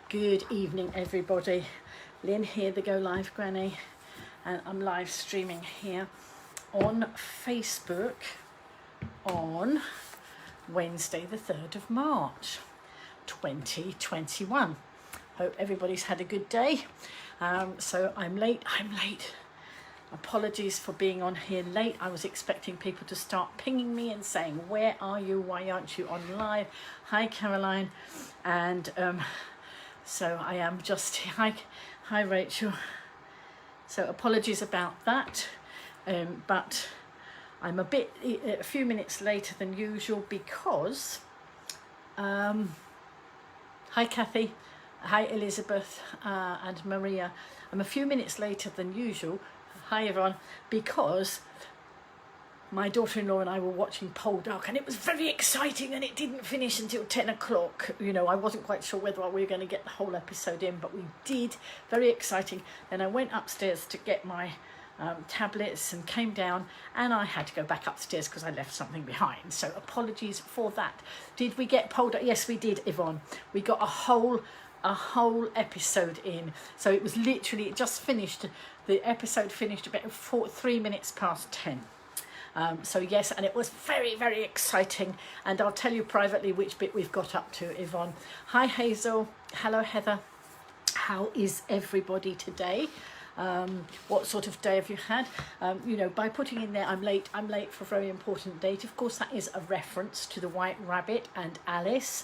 Good evening, everybody. Lynn here, the Golivegranny, and I'm live streaming here on Facebook on Wednesday the 3rd of March 2021. Hope everybody's had a good day. So I'm late. Apologies for being on here late. I was expecting people to start pinging me and saying, where are you? Why aren't you on live? Hi, Caroline. And so I am just here. Hi, Rachel. So apologies about that. But I'm a few minutes later than usual because, hi, Kathy. Hi, Elizabeth and Maria. I'm a few minutes later than usual. Hi, everyone. Because my daughter-in-law and I were watching Poldark, and it was very exciting, and it didn't finish until 10 o'clock. You know, I wasn't quite sure whether we were going to get the whole episode in, but we did. Very exciting. Then I went upstairs to get my tablets and came down, and I had to go back upstairs because I left something behind. So apologies for that. Did we get Poldark? Yes, we did, Yvonne. We got a whole episode in. So it was literally, it just finished. The episode finished about 3 minutes past 10. So yes, and it was very, very exciting. And I'll tell you privately which bit we've got up to, Yvonne. Hi, Hazel. Hello, Heather. How is everybody today? What sort of day have you had? You know, by putting in there, I'm late for a very important date. Of course, that is a reference to the White Rabbit and Alice.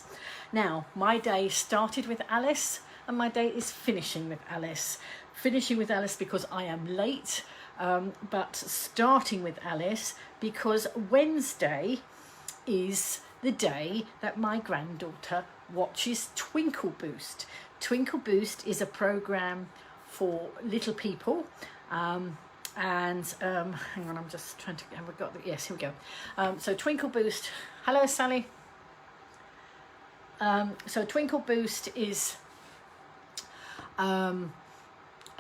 Now, my day started with Alice, and my day is finishing with Alice. Finishing with Alice because I am late. But starting with Alice because Wednesday is the day that my granddaughter watches Twinkle Boost. Twinkle Boost is a program for little people, and hang on, I'm just trying to, have I got the, yes, here we go. So Twinkle Boost, hello Sally. So Twinkle Boost is a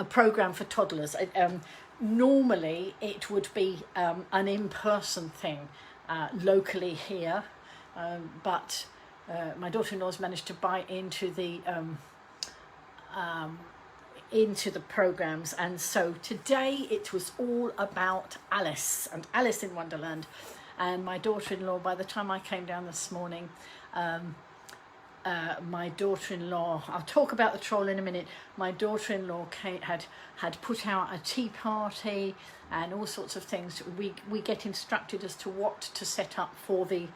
program for toddlers. Normally it would be an in-person thing locally here, but my daughter-in-law's managed to buy into the programs, and so today it was all about Alice and Alice in Wonderland. And my daughter-in-law, by the time I came down this morning, my daughter-in-law, I'll talk about the troll in a minute. My daughter-in-law had put out a tea party and all sorts of things. We get instructed as to what to set up for the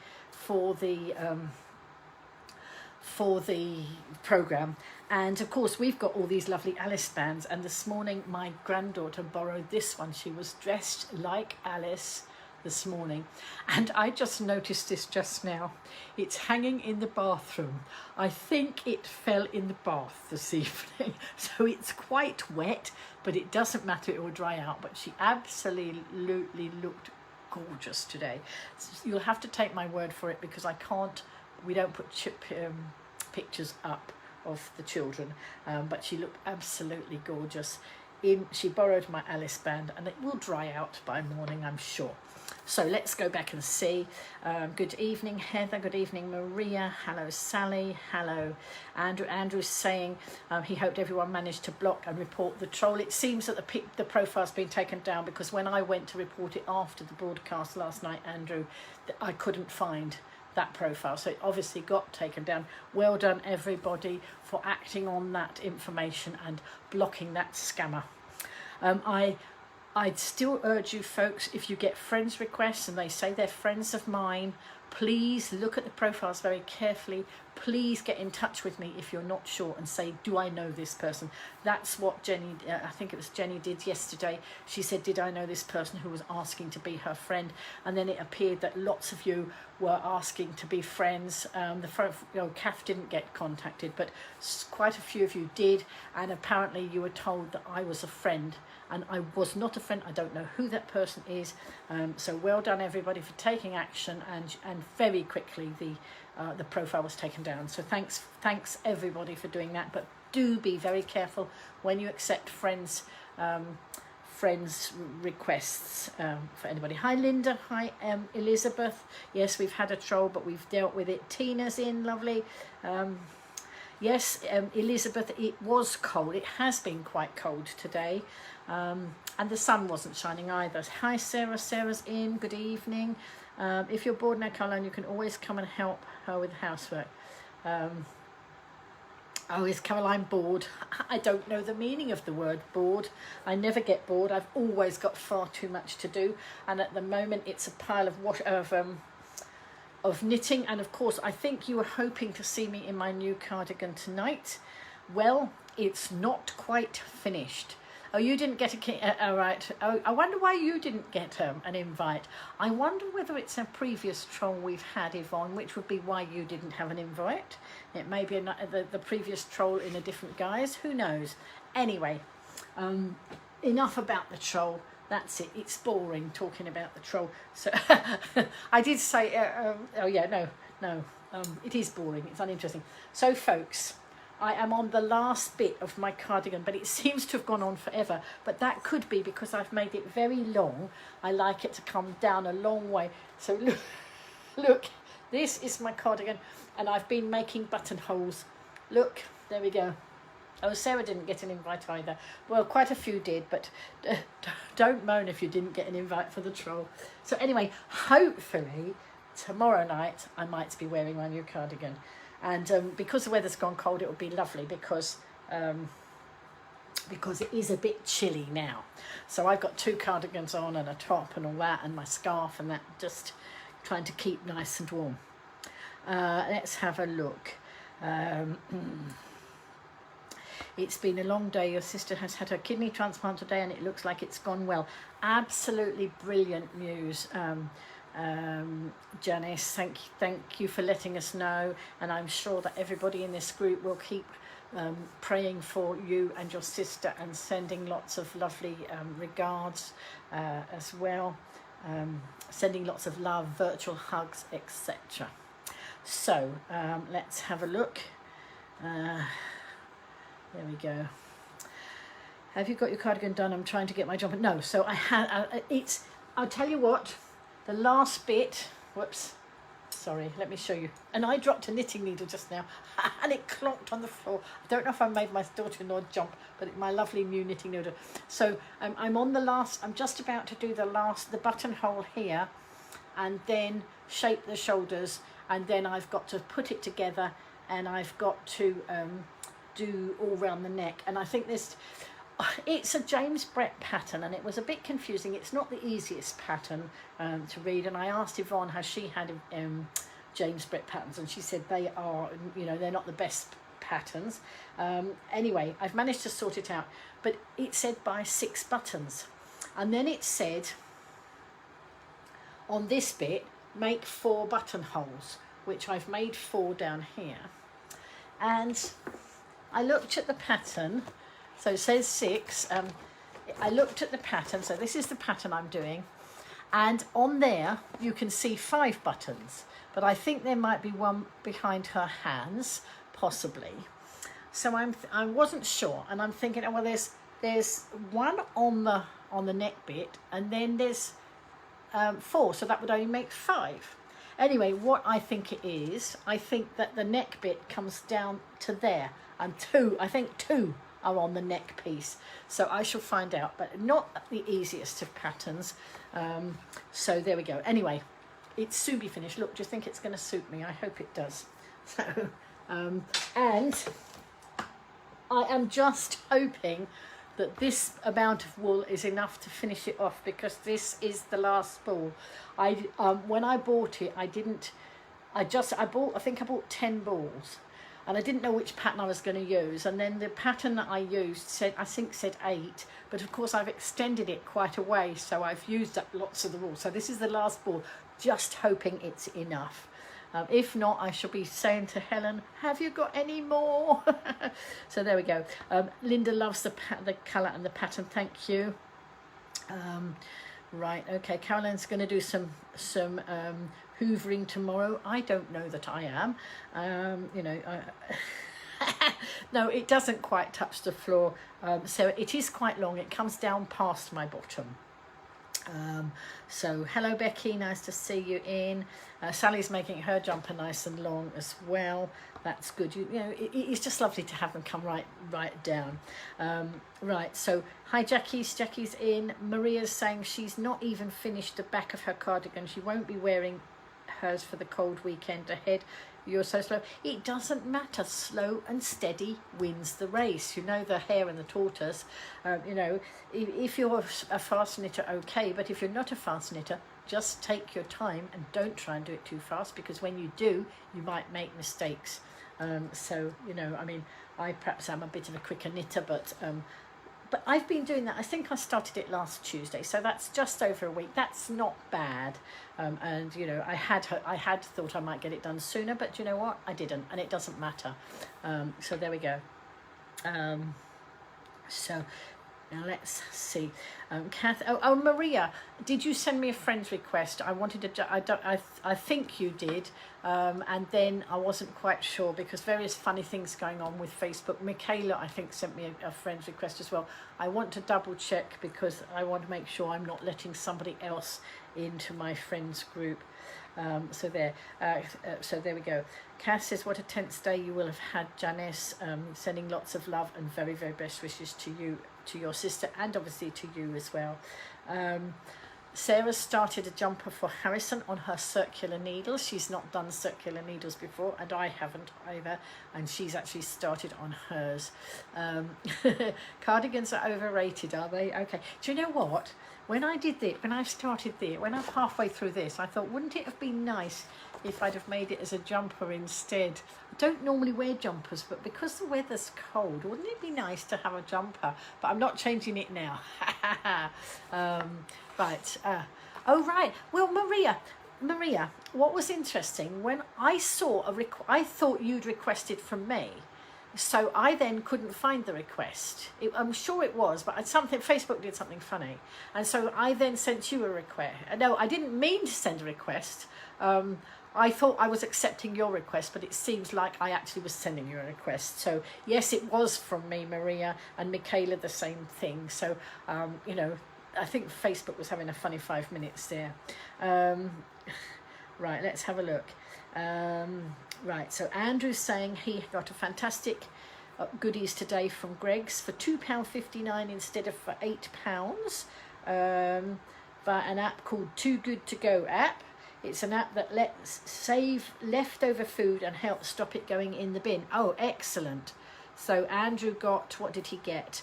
program, and of course we've got all these lovely Alice bands. And this morning my granddaughter borrowed this one. She was dressed like Alice this morning, and I just noticed this just now. It's hanging in the bathroom. I think it fell in the bath this evening, so it's quite wet, but it doesn't matter, it will dry out. But she absolutely looked gorgeous today. You'll have to take my word for it, because we don't put pictures up of the children, but she looked absolutely gorgeous. She borrowed my Alice band, and it will dry out by morning, I'm sure. So let's go back and see. Good evening, Heather. Good evening, Maria. Hello, Sally. Hello, Andrew. Andrew's saying he hoped everyone managed to block and report the troll. It seems that the profile's been taken down, because when I went to report it after the broadcast last night, Andrew, I couldn't find that profile, so it obviously got taken down. Well done, everybody, for acting on that information and blocking that scammer. I'd still urge you folks, if you get friends requests and they say they're friends of mine, please look at the profiles very carefully. Please get in touch with me if you're not sure and say, do I know this person? That's what Jenny, I think it was Jenny, did yesterday. She said, did I know this person who was asking to be her friend? And then it appeared that lots of you were asking to be friends. Kath didn't get contacted, but quite a few of you did. And apparently you were told that I was a friend, and I was not a friend. I don't know who that person is. So well done, everybody, for taking action, and very quickly the profile was taken down. So thanks everybody for doing that. But do be very careful when you accept friends requests for anybody. Hi Linda. Hi Elizabeth. Yes, we've had a troll, but we've dealt with it. Tina's in, lovely. Yes, Elizabeth, it was cold. It has been quite cold today. And the sun wasn't shining either. Hi, Sarah. Sarah's in. Good evening. If you're bored now, Caroline, you can always come and help her with housework. Oh, is Caroline bored? I don't know the meaning of the word bored. I never get bored. I've always got far too much to do. And at the moment, it's a pile of knitting. And of course, I think you were hoping to see me in my new cardigan tonight. Well, it's not quite finished. Oh, you didn't get a all right. Oh, I wonder why you didn't get an invite. I wonder whether it's a previous troll we've had, Yvonne, which would be why you didn't have an invite. It may be the previous troll in a different guise. Who knows? Anyway, enough about the troll. That's it. It's boring talking about the troll. So I did say, oh yeah, no. It is boring. It's uninteresting. So, folks, I am on the last bit of my cardigan, but it seems to have gone on forever. But that could be because I've made it very long. I like it to come down a long way. So look, this is my cardigan, and I've been making buttonholes. Look, there we go. Oh, Sarah didn't get an invite either. Well, quite a few did, but don't moan if you didn't get an invite for the troll. So anyway, hopefully tomorrow night I might be wearing my new cardigan. And because the weather's gone cold, it will be lovely because it is a bit chilly now. So I've got 2 cardigans on and a top and all that, and my scarf and that, just trying to keep nice and warm. Let's have a look. It's been a long day. Your sister has had her kidney transplant today and it looks like it's gone well. Absolutely brilliant news. Janice, thank you for letting us know, and I'm sure that everybody in this group will keep praying for you and your sister and sending lots of lovely regards as well, sending lots of love, virtual hugs, etc. So let's have a look. There we go. Have you got your cardigan done? I'm trying to get my jumper. No, so I had I'll tell you what. The last bit, whoops, sorry, let me show you. And I dropped a knitting needle just now and it clonked on the floor. I don't know if I made my daughter-in-law jump, but my lovely new knitting needle. So I'm on the last, I'm just about to do the buttonhole here and then shape the shoulders, and then I've got to put it together and I've got to do all round the neck. And I think it's a James Brett pattern, and it was a bit confusing. It's not the easiest pattern to read, and I asked Yvonne how she had James Brett patterns, and she said they are, they're not the best patterns. Anyway, I've managed to sort it out, but it said buy 6 buttons, and then it said on this bit make 4 buttonholes, which I've made 4 down here. And I looked at the pattern. So it says 6. I looked at the pattern. So this is the pattern I'm doing. And on there, you can see 5 buttons. But I think there might be one behind her hands, possibly. So I wasn't sure. And I'm thinking, oh, well, there's one on the neck bit. And then there's 4. So that would only make 5. Anyway, what I think it is, I think that the neck bit comes down to there. And I think 2 are on the neck piece, so I shall find out, but not the easiest of patterns. So there we go. Anyway, it's soon be finished. Look, do you think it's going to suit me? I hope it does. So and I am just hoping that this amount of wool is enough to finish it off, because this is the last spool. When I bought it, I think I bought 10 balls. And I didn't know which pattern I was going to use. And then the pattern that I used said 8, but of course I've extended it quite a way, so I've used up lots of the wool. So this is the last ball, just hoping it's enough. If not, I shall be saying to Helen, have you got any more? So there we go. Linda loves the colour and the pattern, thank you. Right, okay, Caroline's going to do some hoovering tomorrow. I don't know that I am. No, it doesn't quite touch the floor. So it is quite long. It comes down past my bottom. So hello Becky, nice to see you in. Sally's making her jumper nice and long as well. That's good. You know, it's just lovely to have them come right down. Right, so hi Jackie's in. Maria's saying she's not even finished the back of her cardigan. She won't be wearing hers for the cold weekend ahead. You're so slow. It doesn't matter. Slow and steady wins the race. You know, the hare and the tortoise. You know, if you're a fast knitter, okay. But if you're not a fast knitter, just take your time and don't try and do it too fast, because when you do, you might make mistakes. So, you know, I mean, I perhaps am a bit of a quicker knitter, but I've been doing that. I think I started it last Tuesday, so that's just over a week. That's not bad. And you know, I had thought I might get it done sooner, but you know what? I didn't, and it doesn't matter. So there we go. So now let's see. Kath. Oh, Maria, did you send me a friend's request? I wanted to. I think you did. And then I wasn't quite sure because various funny things going on with Facebook. Michaela, I think, sent me a friend's request as well. I want to double check because I want to make sure I'm not letting somebody else into my friends group. So there we go. Cass says, what a tense day you will have had, Janice. Sending lots of love and very, very best wishes to you, to your sister, and obviously to you as well. Sarah started a jumper for Harrison on her circular needles. She's not done circular needles before, and I haven't either, and she's actually started on hers. Cardigans are overrated, are they? Okay. Do you know what? When I did it, when I started there, when I'm halfway through this, I thought, wouldn't it have been nice if I'd have made it as a jumper instead? I don't normally wear jumpers, but because the weather's cold, wouldn't it be nice to have a jumper? But I'm not changing it now. Right. Oh, right. Well, Maria, what was interesting, when I saw I thought you'd requested from me. So I then couldn't find the request. I'm sure it was, but Facebook did something funny. And so I then sent you a request. No, I didn't mean to send a request. I thought I was accepting your request, but it seems like I actually was sending you a request. So yes, it was from me, Maria, and Michaela the same thing. So, you know, I think Facebook was having a funny 5 minutes there. Right, let's have a look. Right, so Andrew's saying he got a fantastic goodies today from Greg's for £2.59 instead of for £8 via an app called Too Good To Go app. It's an app that lets save leftover food and help stop it going in the bin. Oh, excellent. So Andrew got, what did he get?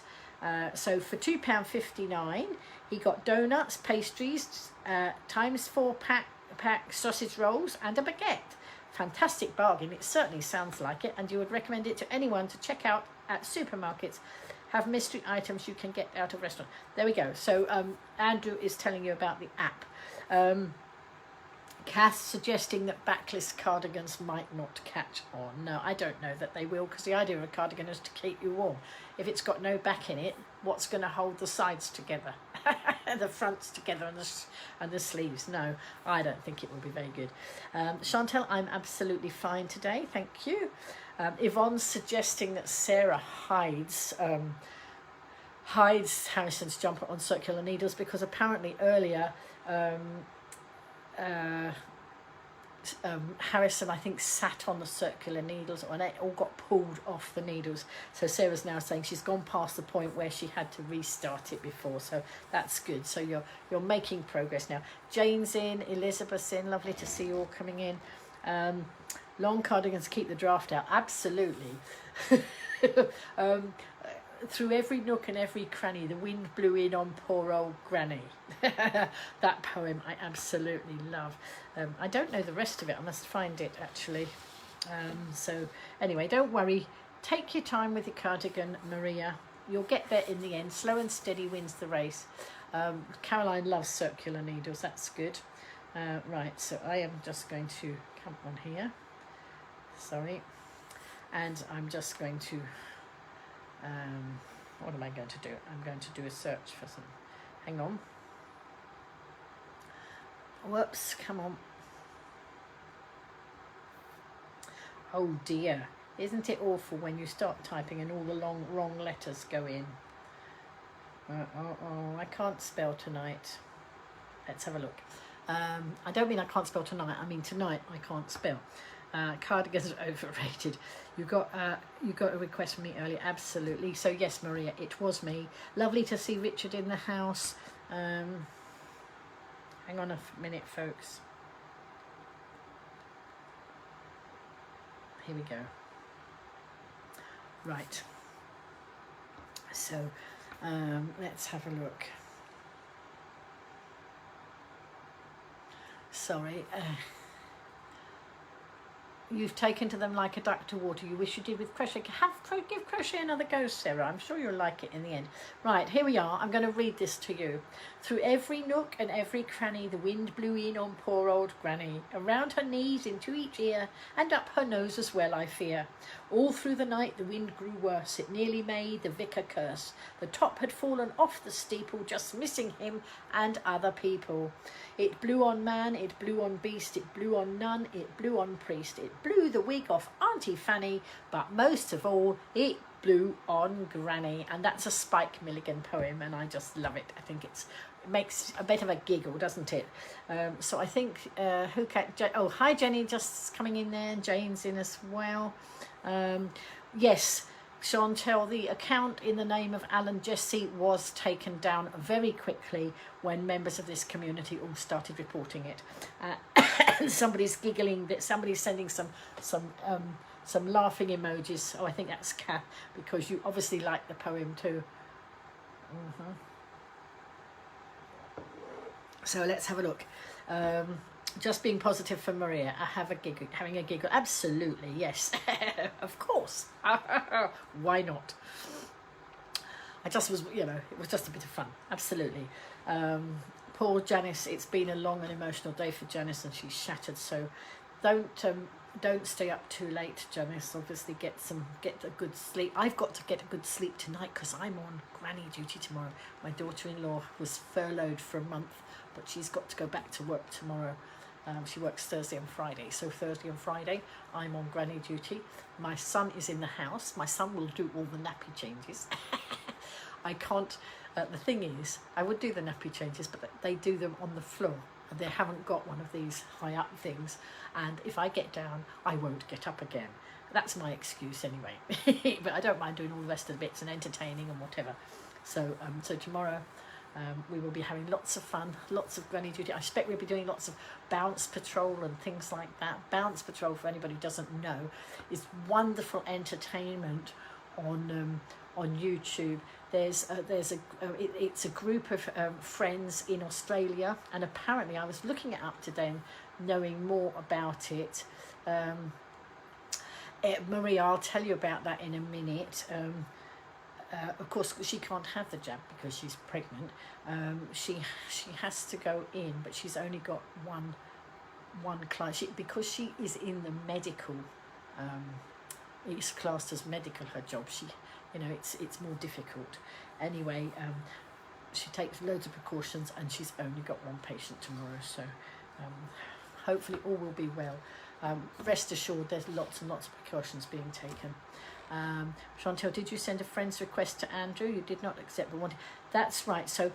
So for £2.59, he got donuts, pastries, ×4 pack sausage rolls and a baguette. Fantastic bargain. It certainly sounds like it, and you would recommend it to anyone to check out at supermarkets. Have mystery items you can get out of restaurant. There we go. So Andrew is telling you about the app. Kath suggesting that backless cardigans might not catch on. No, I don't know that they will, because the idea of a cardigan is to keep you warm. If it's got no back in it, what's going to hold the sides together? The fronts together and the sleeves? No, I don't think it will be very good. Chantel, I'm absolutely fine today, thank you. Yvonne's suggesting that Sarah hides Harrison's jumper on circular needles because apparently earlier Harrison, I think, sat on the circular needles and it all got pulled off the needles. So Sarah's now saying she's gone past the point where she had to restart it before. So that's good. So you're making progress now. Jane's in, Elizabeth's in. Lovely to see you all coming in. Long cardigans keep the draft out. Absolutely. Through every nook and every cranny, the wind blew in on poor old granny. That poem I absolutely love. I don't know the rest of it. I must find it, actually. So anyway, don't worry. Take your time with your cardigan, Maria. You'll get there in the end. Slow and steady wins the race. Caroline loves circular needles. That's good. Right, so I am just going to come on here. Sorry. And I'm just going to... what am I going to do? I'm going to do a search for some. Hang on. Whoops, come on. Oh dear. Isn't it awful when you start typing and all the wrong letters go in? I can't spell tonight. let's have a look. I don't mean I can't spell tonight. I mean tonight I can't spell. Cardigans are overrated. You got a request from me earlier. Absolutely. So yes, Maria, it was me. Lovely to see Richard in the house. Hang on a minute, folks. Here we go. Right. So let's have a look. Sorry. You've taken to them like a duck to water. You wish you did with crochet. Give crochet another go, Sarah. I'm sure you'll like it in the end. Right, here we are. I'm going to read this to you. Through every nook and every cranny, the wind blew in on poor old Granny. Around her knees, into each ear, and up her nose as well, I fear. All through the night the wind grew worse. It nearly made the vicar curse. The top had fallen off the steeple, just missing him and other people. It blew on man, it blew on beast, it blew on nun, it blew on priest. It blew the wig off Auntie Fanny, but most of all, it blew on Granny. And that's a Spike Milligan poem, and I just love it. I think it makes a bit of a giggle, doesn't it? So I think, oh, hi Jenny, just coming in there, and Jane's in as well. Yes, Chantel, the account in the name of Alan Jesse was taken down very quickly when members of this community all started reporting it. Somebody's giggling, that somebody's sending some laughing emojis. Oh, I think that's Kath, because you obviously like the poem too. So let's have a look. Just being positive for Maria. Having a giggle. Absolutely, yes. Of course. Why not? I just was, it was just a bit of fun. Absolutely. Poor Janice. It's been a long and emotional day for Janice, and she's shattered. So don't stay up too late, Janice. Obviously, get a good sleep. I've got to get a good sleep tonight because I'm on granny duty tomorrow. My daughter-in-law was furloughed for a month, but she's got to go back to work tomorrow. She works Thursday and Friday, so Thursday and Friday I'm on granny duty. My son is in the house. My son will do all the nappy changes. I can't, the thing is, I would do the nappy changes, but they do them on the floor, and they haven't got one of these high up things, and if I get down, I won't get up again. That's my excuse anyway. But I don't mind doing all the rest of the bits and entertaining and whatever. So tomorrow, we will be having lots of fun, lots of granny duty. I expect we'll be doing lots of bounce patrol and things like that. Bounce patrol, for anybody who doesn't know, is wonderful entertainment on YouTube. It's a group of friends in Australia, and apparently I was looking it up today and knowing more about it. Maria, I'll tell you about that in a minute. Of course, she can't have the jab because she's pregnant. She has to go in, but she's only got one client. Because she is in the medical, it's classed as medical, her job. It's more difficult. Anyway, she takes loads of precautions, and she's only got one patient tomorrow. So hopefully all will be well. Rest assured, there's lots and lots of precautions being taken. Chantel, did you send a friend's request to Andrew? You did not accept the one. That's right. So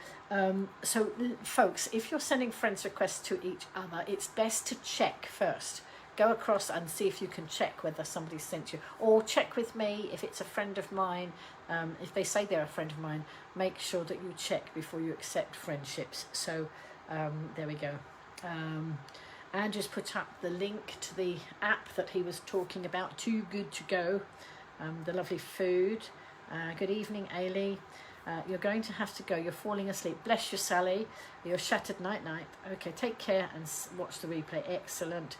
folks, if you're sending friends requests to each other, it's best to check first. Go across and see if you can check whether somebody sent you, or check with me if it's a friend of mine. If they say they're a friend of mine, make sure that you check before you accept friendships. So there we go. Andrew's put up the link to the app that he was talking about, Too Good To Go. The lovely food. Good evening, Ailey. You're going to have to go. You're falling asleep. Bless you, Sally. You're shattered. Night. Okay, take care and watch the replay. Excellent.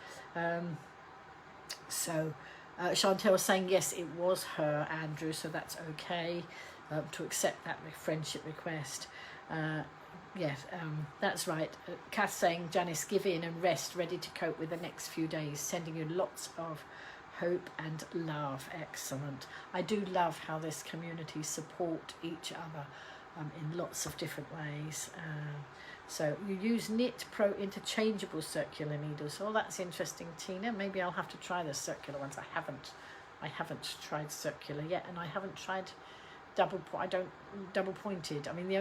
Chantel was saying, yes, it was her, Andrew, so that's okay to accept that friendship request. Yes, that's right. Kath saying, Janice, give in and rest, ready to cope with the next few days. Sending you lots of hope and love. Excellent. I do love how this community support each other in lots of different ways. So you use Knit Pro interchangeable circular needles. Oh, that's interesting, Tina. Maybe I'll have to try the circular ones. I haven't tried circular yet, and I haven't tried I don't double pointed. I mean, the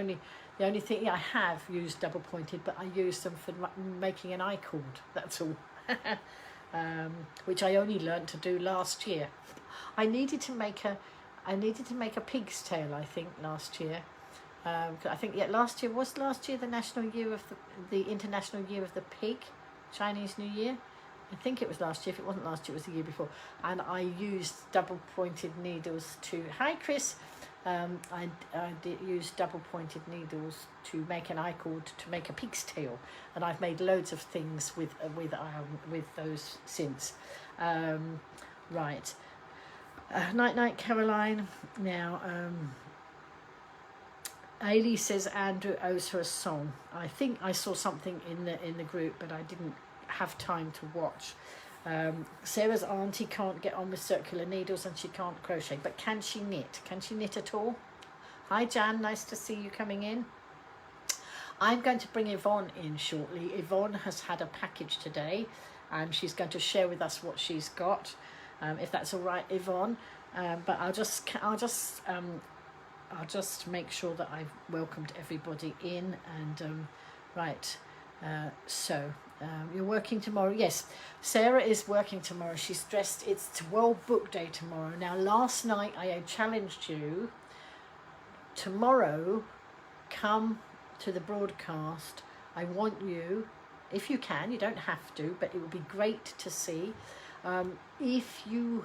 only thing I have used double pointed, but I use them for making an I-cord. That's all. Which I only learnt to do last year. I needed to make a pig's tail, I think, last year. I think last year the national year of the International Year of the Pig, Chinese New Year. I think it was last year. If it wasn't last year, it was the year before. And I used double pointed needles to. Hi, Chris. I did use double pointed needles to make an I-cord to make a pig's tail, and I've made loads of things with those since. Right. Night night, Caroline. Now, Ailey says Andrew owes her a song. I think I saw something in the group, but I didn't have time to watch. Sarah's auntie can't get on with circular needles and she can't crochet, but can she knit? Can she knit at all? Hi Jan, nice to see you coming in. I'm going to bring Yvonne in shortly. Yvonne has had a package today and she's going to share with us what she's got, if that's all right, Yvonne. But I'll just make sure that I've welcomed everybody in. And right, so you're working tomorrow? Yes, Sarah is working tomorrow. She's dressed. It's World Book Day tomorrow. Now, last night I challenged you. Tomorrow, come to the broadcast. I want you, if you can, you don't have to, but it would be great to see. If you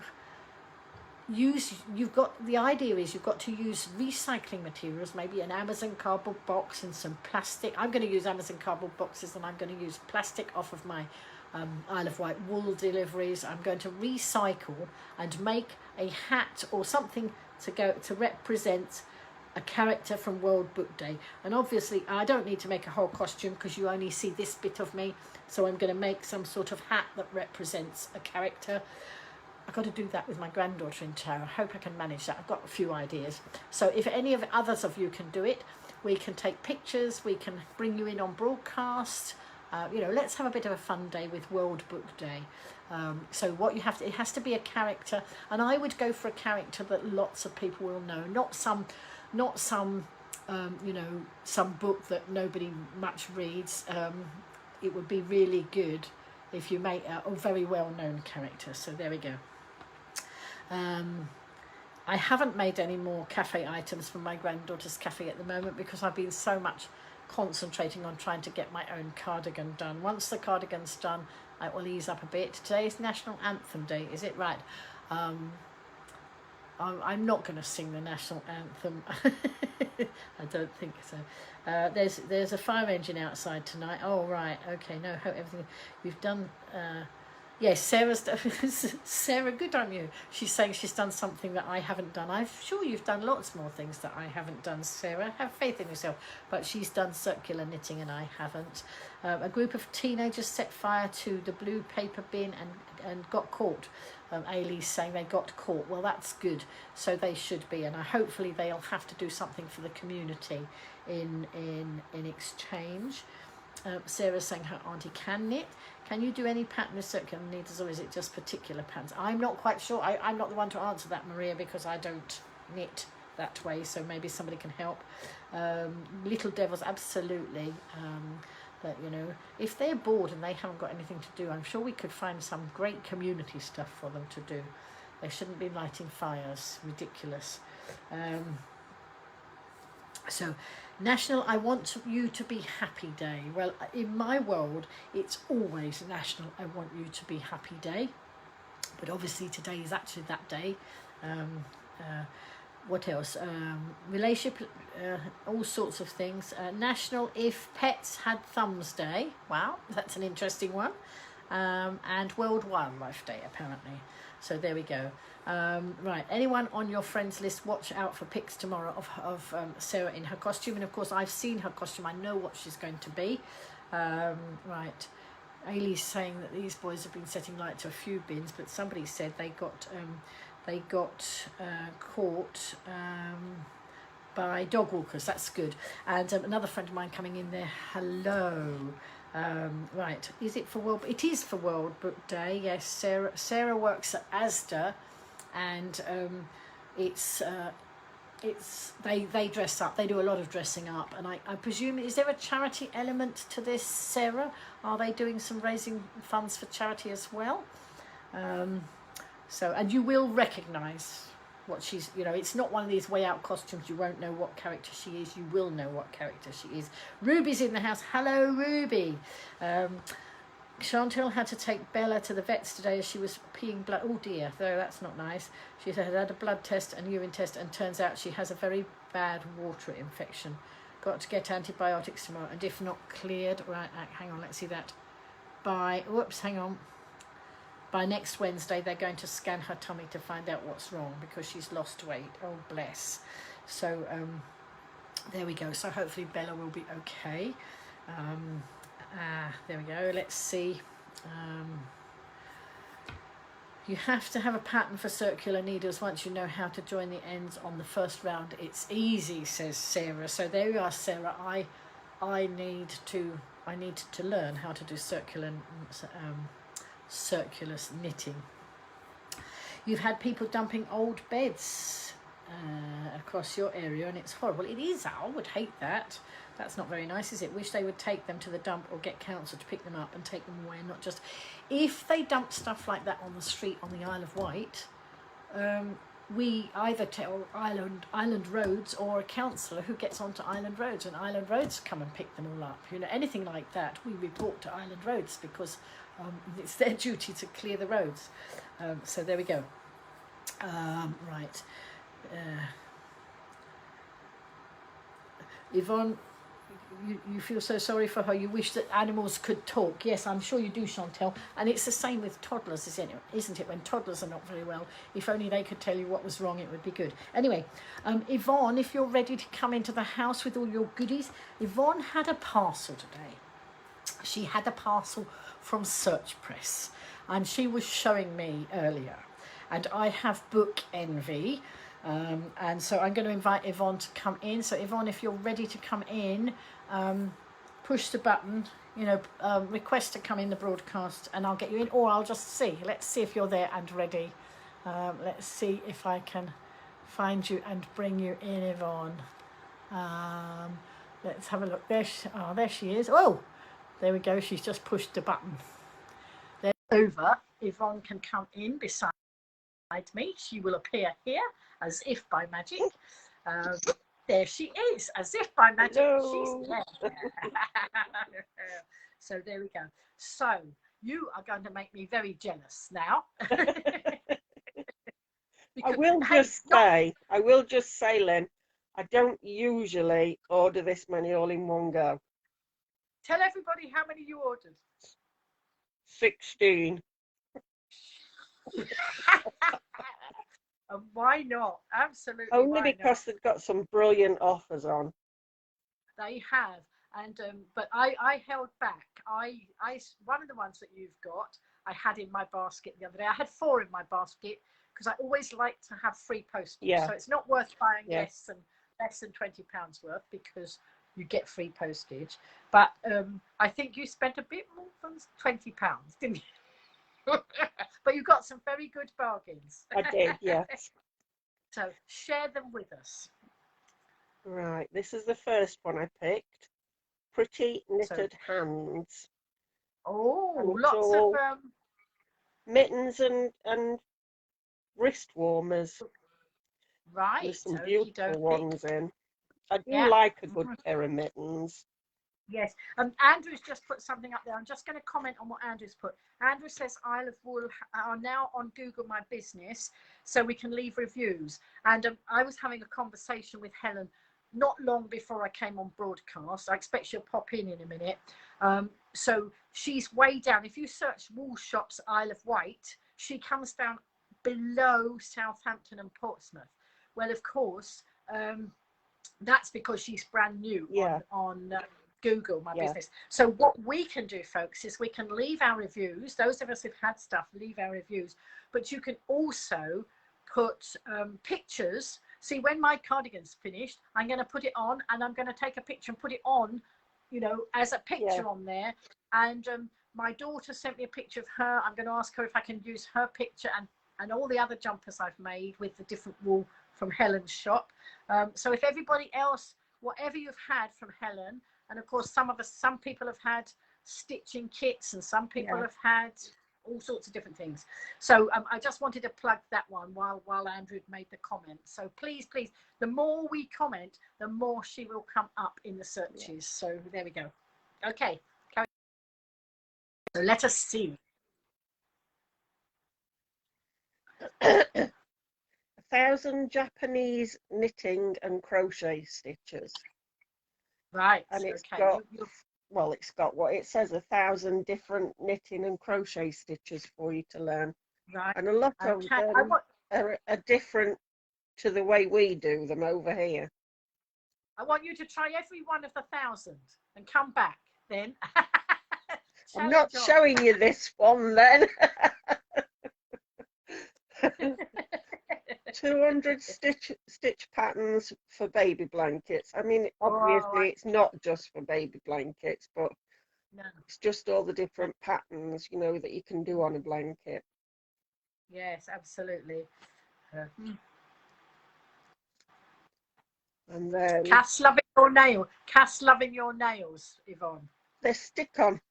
the idea is you've got to use recycling materials, maybe an Amazon cardboard box and some plastic. I'm going to use Amazon cardboard boxes, and I'm going to use plastic off of my Isle of Wight wool deliveries. I'm going to recycle and make a hat or something to represent a character from World Book Day. And obviously I don't need to make a whole costume because you only see this bit of me, so I'm going to make some sort of hat that represents a character. I've got to do that with my granddaughter in tow. I hope I can manage that. I've got a few ideas. So if any of others of you can do it, we can take pictures, we can bring you in on broadcast. Let's have a bit of a fun day with World Book Day. So what you have to, it has to be a character, and I would go for a character that lots of people will know, not some some book that nobody much reads. It would be really good if you make a very well-known character. So there we go. I haven't made any more cafe items for my granddaughter's cafe at the moment because I've been so much concentrating on trying to get my own cardigan done. Once the cardigan's done, I will ease up a bit. Today is National Anthem Day, is it? Right. I'm not going to sing the National Anthem. I don't think so. There's a fire engine outside tonight. Oh, right. Okay, no, hope everything you've done. Yes, Sarah, good on you. She's saying she's done something that I haven't done. I'm sure you've done lots more things that I haven't done, Sarah. Have faith in yourself. But she's done circular knitting and I haven't. A group of teenagers set fire to the blue paper bin and got caught. Ailey's saying they got caught. Well, that's good. So they should be, and hopefully they'll have to do something for the community in exchange. Sarah's saying her auntie can knit. Can you do any pattern with circular needles, or is it just particular patterns? I'm not quite sure. I'm not the one to answer that, Maria, because I don't knit that way, so maybe somebody can help. Little devils, absolutely. But if they're bored and they haven't got anything to do, I'm sure we could find some great community stuff for them to do. They shouldn't be lighting fires. Ridiculous. So, National I Want You to Be Happy Day. Well, in my world, it's always National I Want You to Be Happy Day. But obviously today is actually that day. What else? Relationship, all sorts of things. National If Pets Had Thumbs Day. Wow, that's an interesting one. And World Wildlife Day, apparently. So there we go. Right, anyone on your friends list, watch out for pics tomorrow of Sarah in her costume. And of course, I've seen her costume. I know what she's going to be. Right. Ailey's saying that these boys have been setting light to a few bins, but somebody said they got caught by dog walkers. That's good. And another friend of mine coming in there. Hello. Right, is it for World? It is for World Book Day. Yes, Sarah works at Asda, and it's they dress up. They do a lot of dressing up, and I presume, is there a charity element to this, Sarah? Are they doing some raising funds for charity as well? So, and you will recognise what she's, you know, it's not one of these way out costumes. You won't know what character she is. You will know what character she is. Ruby's in the house. Hello, Ruby. Chantel had to take Bella to the vets today as she was peeing blood. Oh dear, though that's not nice. She had a blood test and urine test, and turns out she has a very bad water infection. Got to get antibiotics tomorrow, and if not cleared, right, hang on, let's see that. By next Wednesday, they're going to scan her tummy to find out what's wrong, because she's lost weight. Oh bless. So there we go. So hopefully Bella will be okay. There we go. Let's see. You have to have a pattern for circular needles. Once you know how to join the ends on the first round, it's easy, says Sarah. So there you are, Sarah. I need to learn how to do circular knitting. You've had people dumping old beds across your area, and it's horrible. It is. I would hate that. That's not very nice, is it? Wish they would take them to the dump or get council to pick them up and take them away, and not just... If they dump stuff like that on the street on the Isle of Wight, we either tell Island Roads or a councillor who gets onto Island Roads, and Island Roads come and pick them all up. You know, anything like that, we report to Island Roads, because it's their duty to clear the roads. So there we go. Right. Yvonne, you feel so sorry for her. You wish that animals could talk. Yes, I'm sure you do, Chantel. And it's the same with toddlers, isn't it? When toddlers are not very well, if only they could tell you what was wrong, it would be good. Anyway, Yvonne, if you're ready to come into the house with all your goodies, Yvonne had a parcel today. She had a parcel from Search Press, and she was showing me earlier. And I have book envy. And so I'm going to invite Yvonne to come in. So Yvonne, if you're ready to come in, push the button, you know, request to come in the broadcast, and I'll get you in, or I'll just see. Let's see if you're there and ready. Let's see if I can find you and bring you in, Yvonne. Let's have a look. There she is. Oh, there we go. She's just pushed the button. There, over. Yvonne can come in beside me. She will appear here as if by magic. There she is, as if by magic. Hello. She's there. So there we go. So you are going to make me very jealous now. I will just say, Lynn, I don't usually order this many all in one go. Tell everybody how many you ordered. 16. And why not? Absolutely. Only because they've got some brilliant offers on. They have, and but I held back. I one of the ones that you've got, I had in my basket the other day. I had 4 in my basket because I always like to have free postage. Yeah. So it's not worth buying less than £20 worth, because you get free postage. But I think you spent a bit more than £20, didn't you? But you got some very good bargains. I did, yes. So share them with us. Right, this is the first one I picked. Pretty Knitted Hands. Oh, and lots of mittens and wrist warmers. Right. There's some beautiful ones in. I do like a good pair of mittens. Yes, Andrew's just put something up there. I'm just going to comment on what Andrew's put. Andrew says Isle of Wool are now on Google My Business, so we can leave reviews. And I was having a conversation with Helen not long before I came on broadcast. I expect she'll pop in a minute. So she's way down. If you search Wool Shops Isle of Wight, she comes down below Southampton and Portsmouth. Well, of course, that's because she's brand new on Google My Business. So what we can do, folks, is we can leave our reviews. Those of us who've had stuff, leave our reviews. But you can also put pictures. See, when my cardigan's finished, I'm going to put it on, and I'm going to take a picture and put it on, you know, as a picture on there. And my daughter sent me a picture of her. I'm going to ask her if I can use her picture and all the other jumpers I've made with the different wool from Helen's shop. So if everybody else, whatever you've had from Helen, and of course some people have had stitching kits, and some people have had all sorts of different things. So I just wanted to plug that one while Andrew made the comment. So please, the more we comment, the more she will come up in the searches. So there we go. Okay, so let us see. 1,000 Japanese knitting and crochet stitches. Right. And it's got, well, it's got what it says, 1,000 different knitting and crochet stitches for you to learn. Right. And a lot of them are different to the way we do them over here. I want you to try every one of the 1,000 and come back then. I'm not showing you this one then. 200 stitch patterns for baby blankets. I mean, obviously it's not just for baby blankets, but it's just all the different patterns, you know, that you can do on a blanket. Yes, absolutely. And then Cass loving your nail. Cass loving your nails, Yvonne. They're stick-on.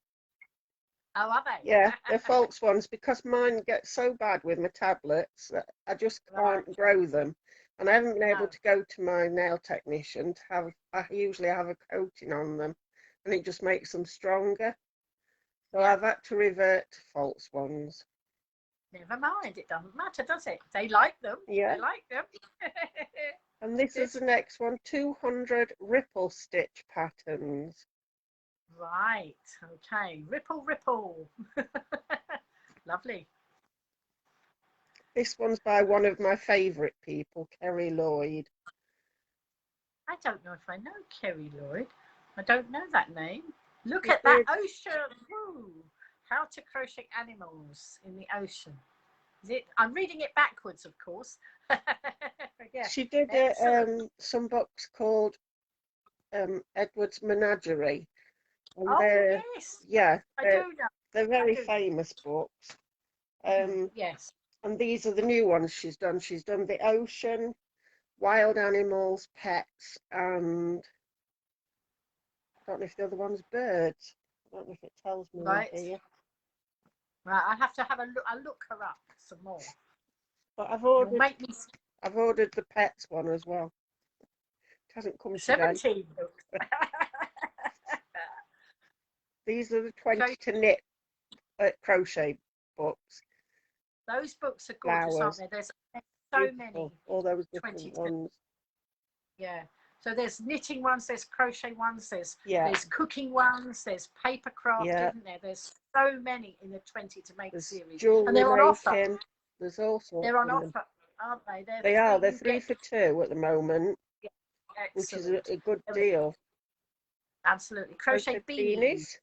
Oh, are they? Yeah, they're false ones, because mine get so bad with my tablets that I just can't grow them. And I haven't been able to go to my nail technician to have, I usually have a coating on them, and it just makes them stronger. So I've had to revert to false ones. Never mind, it doesn't matter, does it? They like them. Yeah. They like them. And this is the next one, 200 ripple stitch patterns. Right, okay. Ripple, ripple. Lovely. This one's by one of my favourite people, Kerry Lloyd. I don't know if I know Kerry Lloyd. I don't know that name. Look at that ocean. Woo. How to crochet animals in the ocean. Is it? I'm reading it backwards, of course. Yeah. She did some books called Edward's Menagerie. And yes. Yeah, I do know. They're very famous books. Yes. And these are the new ones she's done. She's done the ocean, wild animals, pets, and I don't know if the other one's birds. I don't know if it tells me here. Right, I have to have a look. I'll look her up some more. But I've ordered the pets one as well. It hasn't come today. 17 books. These are the 20 to knit crochet books. Those books are gorgeous, aren't they? There's so many. All those different ones. Yeah. So there's knitting ones, there's crochet ones, there's cooking ones, there's paper craft, isn't there? There's so many in the 20 to make series. And they're on offer. There's also they're on offer, aren't they? They're 3 for 2 at the moment, which is a good deal. Absolutely. Crochet beanies.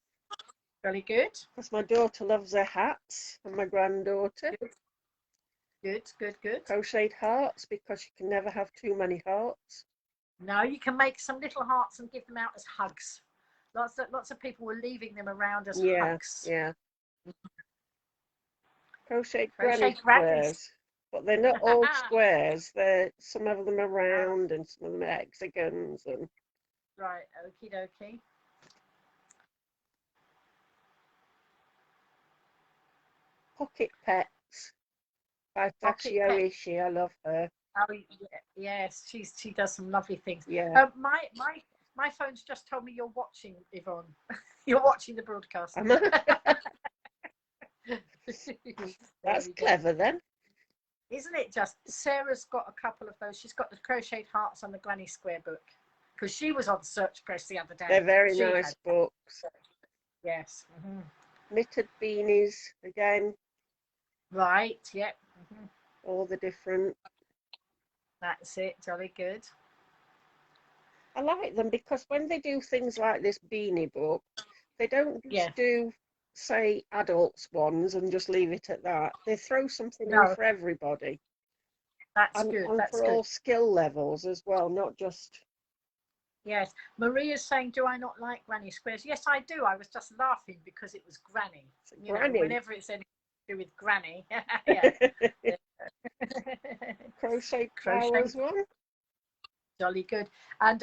Really good. Because my daughter loves her hats, and my granddaughter. Good. Crocheted hearts, because you can never have too many hearts. No, you can make some little hearts and give them out as hugs. Lots of people were leaving them around as hugs. Yeah. Crocheted granny squares, but they're not all squares. Some of them are round and some of them are hexagons. And right, okie dokie. Pocket Pets by Tachio Ishii. I love her. Oh yes, she does some lovely things. Yeah. My phone's just told me you're watching, Yvonne. You're watching the broadcast. That's clever then. Isn't it just? Sarah's got a couple of those. She's got the crocheted hearts on the Granny Square book, because she was on Search Press the other day. They're very nice books. Yes. Knitted beanies again. Right, yep. All the different. That's it, jolly good. I like them because when they do things like this beanie book, they don't just do, say, adults ones and just leave it at that. They throw something in for everybody. That's good. And for all skill levels as well, not just... Yes. Maria's saying, do I not like granny squares? Yes, I do. I was just laughing because it was granny. Granny. Whenever it's anything to do with granny. Crochet flowers one. Jolly good. And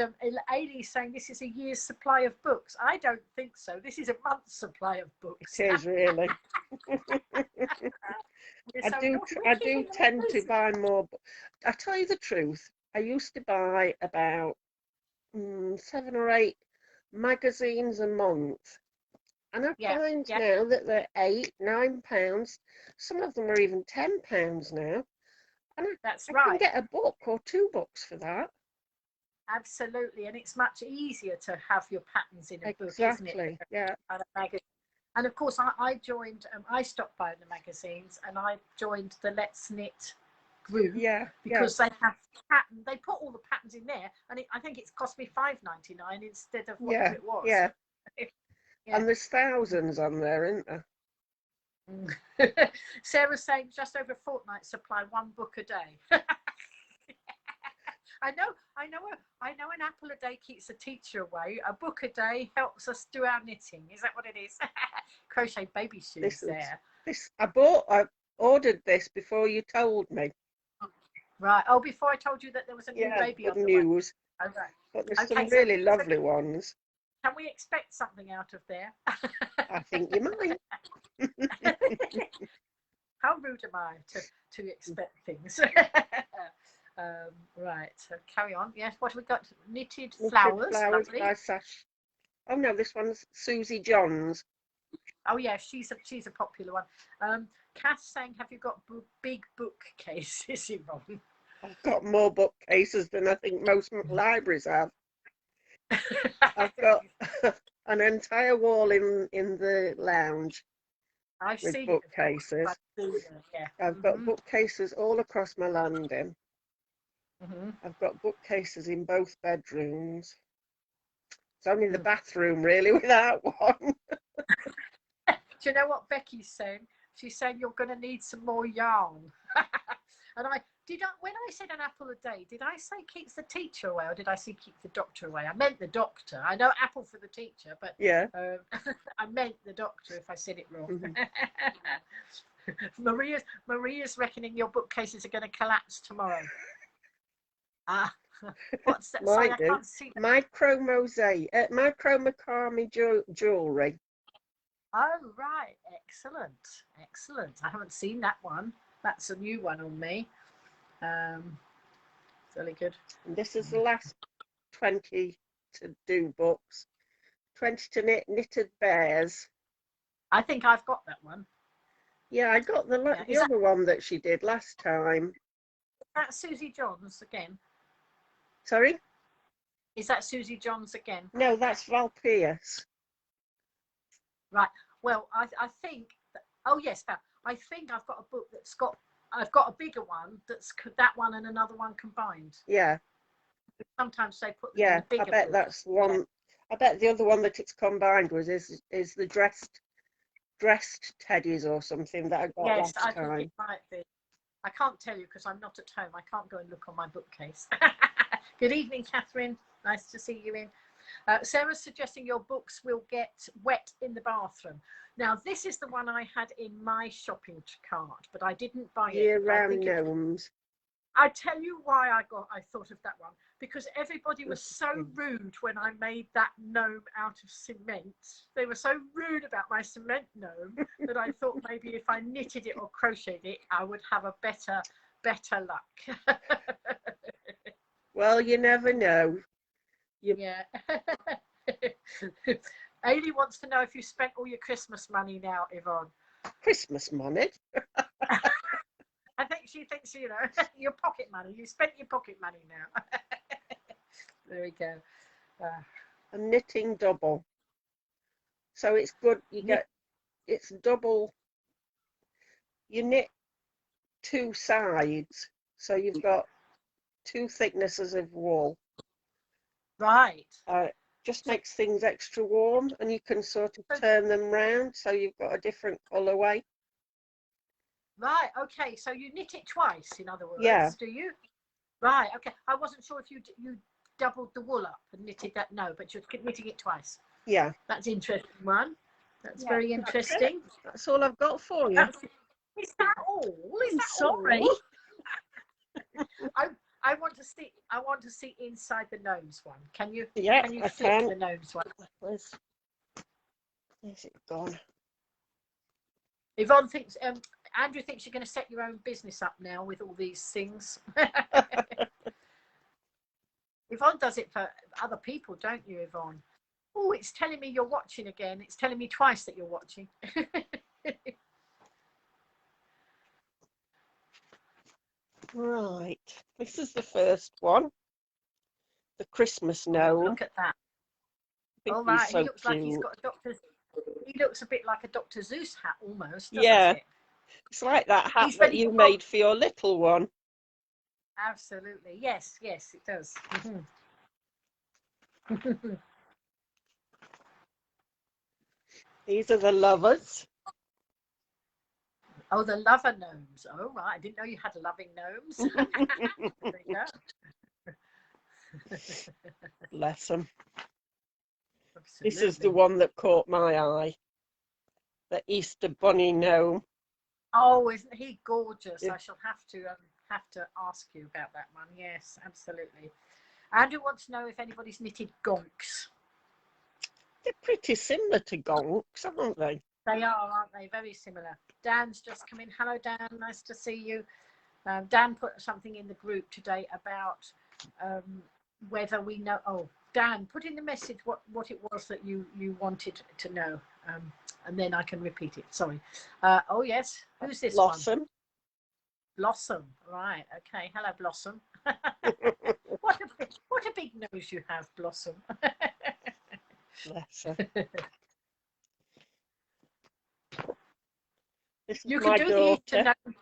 Ailey's saying this is a year's supply of books. I don't think so. This is a month's supply of books. It is really. I do tend to buy more. I tell you the truth, I used to buy about 7 or 8 magazines a month. And I find now that they're £8, £9. Some of them are even £10 now. And I can get a book or 2 books for that. Absolutely, and it's much easier to have your patterns in a book, isn't it? Yeah. And a magazine. And of course, I joined. I stopped buying the magazines, and I joined the Let's Knit group. Yeah. Because they have pattern. They put all the patterns in there, and I think it's cost me $5.99 instead of what it was. Yeah. And there's thousands on there, isn't there? Sarah's saying just over a fortnight supply, 1 book a day. I know an apple a day keeps the teacher away. A book a day helps us do our knitting. Is that what it is? Crochet baby shoes there. I ordered this before you told me. Right. Oh, before I told you that there was a new baby on the news. way. Okay. But there's some really lovely ones. Can we expect something out of there? I think you might. How rude am I to expect things? Right, so carry on. Yes, what have we got? Knitted flowers. By Sash. Oh no, this one's Susie Johns. Oh yeah, she's a popular one. Kath saying, have you got big bookcases, Yvonne? I've got more bookcases than I think most libraries have. I've got an entire wall in the lounge with bookcases. I've got bookcases all across my landing. I've got bookcases in both bedrooms. It's only the bathroom really without one. Do you know what Becky's saying? She's saying you're going to need some more yarn. And when I said an apple a day, did I say keeps the teacher away or did I say keeps the doctor away? I meant the doctor. I know apple for the teacher, but I meant the doctor if I said it wrong. Maria's reckoning your bookcases are going to collapse tomorrow. What's that? Sorry, I can't see that. Micro macrame jewellery. Oh right, excellent. I haven't seen that one. That's a new one on me. Really good. And this is the last 20 to do books. 20 to knit knitted bears. I think I've got that one. Yeah, I got the other one that she did last time. That's Susie Johns again. Sorry? Is that Susie Johns again? No, that's Val Pierce. Right. Well, I think. Oh yes, Val. I think I've got a book that's got. I've got a bigger one that's that one and another one combined. Yeah. Sometimes they put them in a bigger I bet book. that's one. Yeah. I bet the other one that it's combined with is the dressed teddies or something that I got last time. Yes, I think it might be. I can't tell you because I'm not at home. I can't go and look on my bookcase. Good evening, Catherine. Nice to see you in. Sarah's suggesting your books will get wet in the bathroom. Now, this is the one I had in my shopping cart, but I didn't buy it. Year-round gnomes. I tell you why I thought of that one. Because everybody was so rude when I made that gnome out of cement. They were so rude about my cement gnome that I thought maybe if I knitted it or crocheted it, I would have a better luck. Well, you never know. Yeah. Ailey wants to know if you spent all your Christmas money now, Yvonne. Christmas money? I think she thinks, your pocket money. You spent your pocket money now. There we go. A knitting double. So it's good. It's double. You knit 2 sides. So you've got 2 thicknesses of wool. Right. Just makes things extra warm and you can sort of turn them round so you've got a different colourway. Right, okay, so you knit it twice, in other words, do you? Right, okay. I wasn't sure if you doubled the wool up and knitted that. No, but you're knitting it twice. Yeah. That's interesting one. That's very interesting. That's all I've got for you. Is that all? Sorry. I want to see inside the gnomes one. Can you? Yeah, Can you I flip can. the gnomes one? Where's it gone? Yvonne thinks. Andrew thinks you're going to set your own business up now with all these things. Yvonne does it for other people, don't you, Yvonne? Oh, it's telling me you're watching again. It's telling me twice that you're watching. Right. This is the first one. The Christmas gnome. Look at that. I think All right. he's so He looks cute. like he's got a doctor's. He looks a bit like a Dr. Zeus hat almost, doesn't Yeah. it? It's like that hat He's that ready you to made for your little one. Absolutely. Yes, yes, it does. These are the lovers. Oh, the lover gnomes. Oh, right. I didn't know you had loving gnomes. There you go. Bless them. Absolutely. This is the one that caught my eye. The Easter bunny gnome. Oh, isn't he gorgeous? Yeah. I shall have to ask you about that one. Yes, absolutely. Andrew wants to know if anybody's knitted gonks. They're pretty similar to gonks, aren't they? They are, aren't they? Very similar. Dan's just come in. Hello, Dan. Nice to see you. Dan put something in the group today about whether we know. Oh, Dan, put in the message what it was that you wanted to know, and then I can repeat it. Sorry. Oh yes. Who's this Blossom. one? Blossom. Right. Okay. Hello, Blossom. What a big nose you have, Blossom. Bless her. This is You my can do daughter. the Easter gnome.